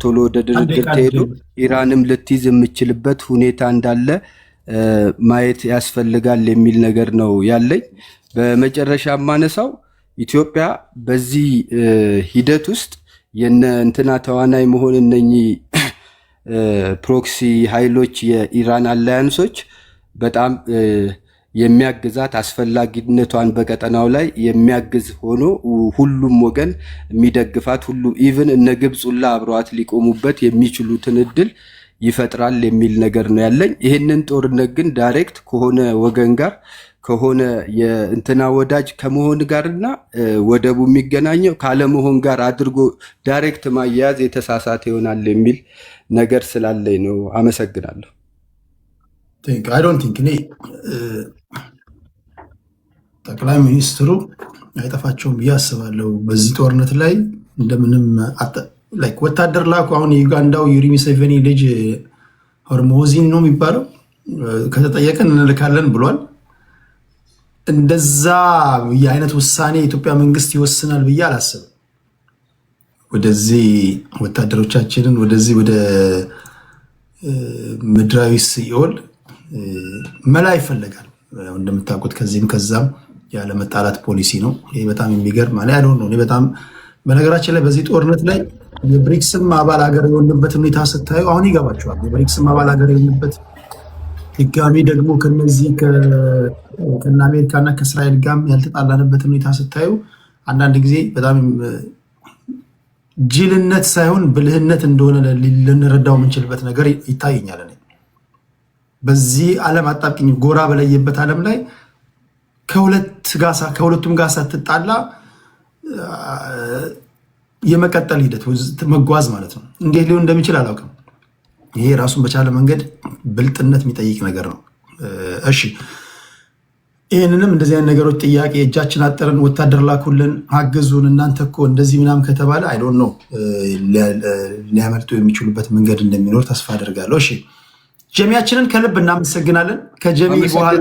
ቶሎ ወደ ድርድር ተሄዱ ኢራንም ልትይዝ የምችልበት ሁኔታ እንዳለ ማየት ያስፈልጋል የሚል ነገር ነው ያለኝ። በመጨረሻ ማነሳው ኢትዮጵያ በዚህ ሂደት ውስጥ የነ እንትና ተዋናይ መሆን እነኚህ ፕሮክሲ ኃይሎች የኢራን አላያንሶች በጣም የሚያግዛት አስፈላጊነቷን በቀጠናው ላይ የሚያግዝ ሆኖ ሁሉም ወገን የሚደግፋት ሁሉ ኢቭን እነ ግብፅ ሁላ አብረዋት ሊቆሙበት የሚችሉትን እድል ይፈጥራል የሚል ነገር ነው ያለኝ። ይህንን ጦርነት ግን ዳይሬክት ከሆነ ወገን ጋር ከሆነ የእንትና ወዳጅ ከመሆን ጋርና ወደቡ የሚገናኘው ካለመሆን ጋር አድርጎ ዳይሬክት ማያያዝ የተሳሳተ ይሆናል የሚል ነገር ስላለኝ ነው። አመሰግናለሁ። ጠቅላይ ሚኒስትሩ አይጠፋቸውም ብዬ አስባለሁ። በዚህ ጦርነት ላይ እንደምንም ወታደር ላኩ። አሁን የዩጋንዳው ዩሪ ሙሴቬኒ ልጅ ሆርሞዚን ነው የሚባለው ከተጠየቀን እንልካለን ብሏል። እንደዛ የአይነት ውሳኔ የኢትዮጵያ መንግስት ይወስናል ብዬ አላስብም። ወደዚህ ወታደሮቻችንን ወደዚህ ወደ ምድራዊ ሲኦል መላ ይፈለጋል። እንደምታውቁት ከዚህም ከዛም ያለ መጣላት ፖሊሲ ነው። ይሄ በጣም የሚገርም ማለት ያለው ነው። በጣም በነገራችን ላይ በዚህ ጦርነት ላይ የብሪክስም አባል ሀገር የሆንበት ሁኔታ ስታዩ አሁን ይገባቸዋል። የብሪክስም አባል ሀገር የሆንበት ድጋሚ ደግሞ ከነዚህ ከነ አሜሪካና ከእስራኤል ጋርም ያልተጣላንበት ሁኔታ ስታዩ አንዳንድ ጊዜ በጣም ጅልነት ሳይሆን ብልህነት እንደሆነ ልንረዳው የምንችልበት ነገር ይታየኛል። በዚህ ዓለም አጣብቂኝ ጎራ በለየበት ዓለም ላይ ከሁለቱም ጋር ሳትጣላ የመቀጠል ሂደት መጓዝ ማለት ነው። እንዴት ሊሆን እንደሚችል አላውቅም። ይሄ ራሱን በቻለ መንገድ ብልጥነት የሚጠይቅ ነገር ነው። እሺ ይህንንም እንደዚህ አይነት ነገሮች ጥያቄ እጃችን አጠረን ወታደር ላኩልን አግዙን እናንተ እኮ እንደዚህ ምናምን ከተባለ አይ ዶንት ኖ ሊያመልጡ የሚችሉበት መንገድ እንደሚኖር ተስፋ አደርጋለሁ። እሺ ጀሚያችንን ከልብ እናመሰግናለን። ከጀሚ በኋላ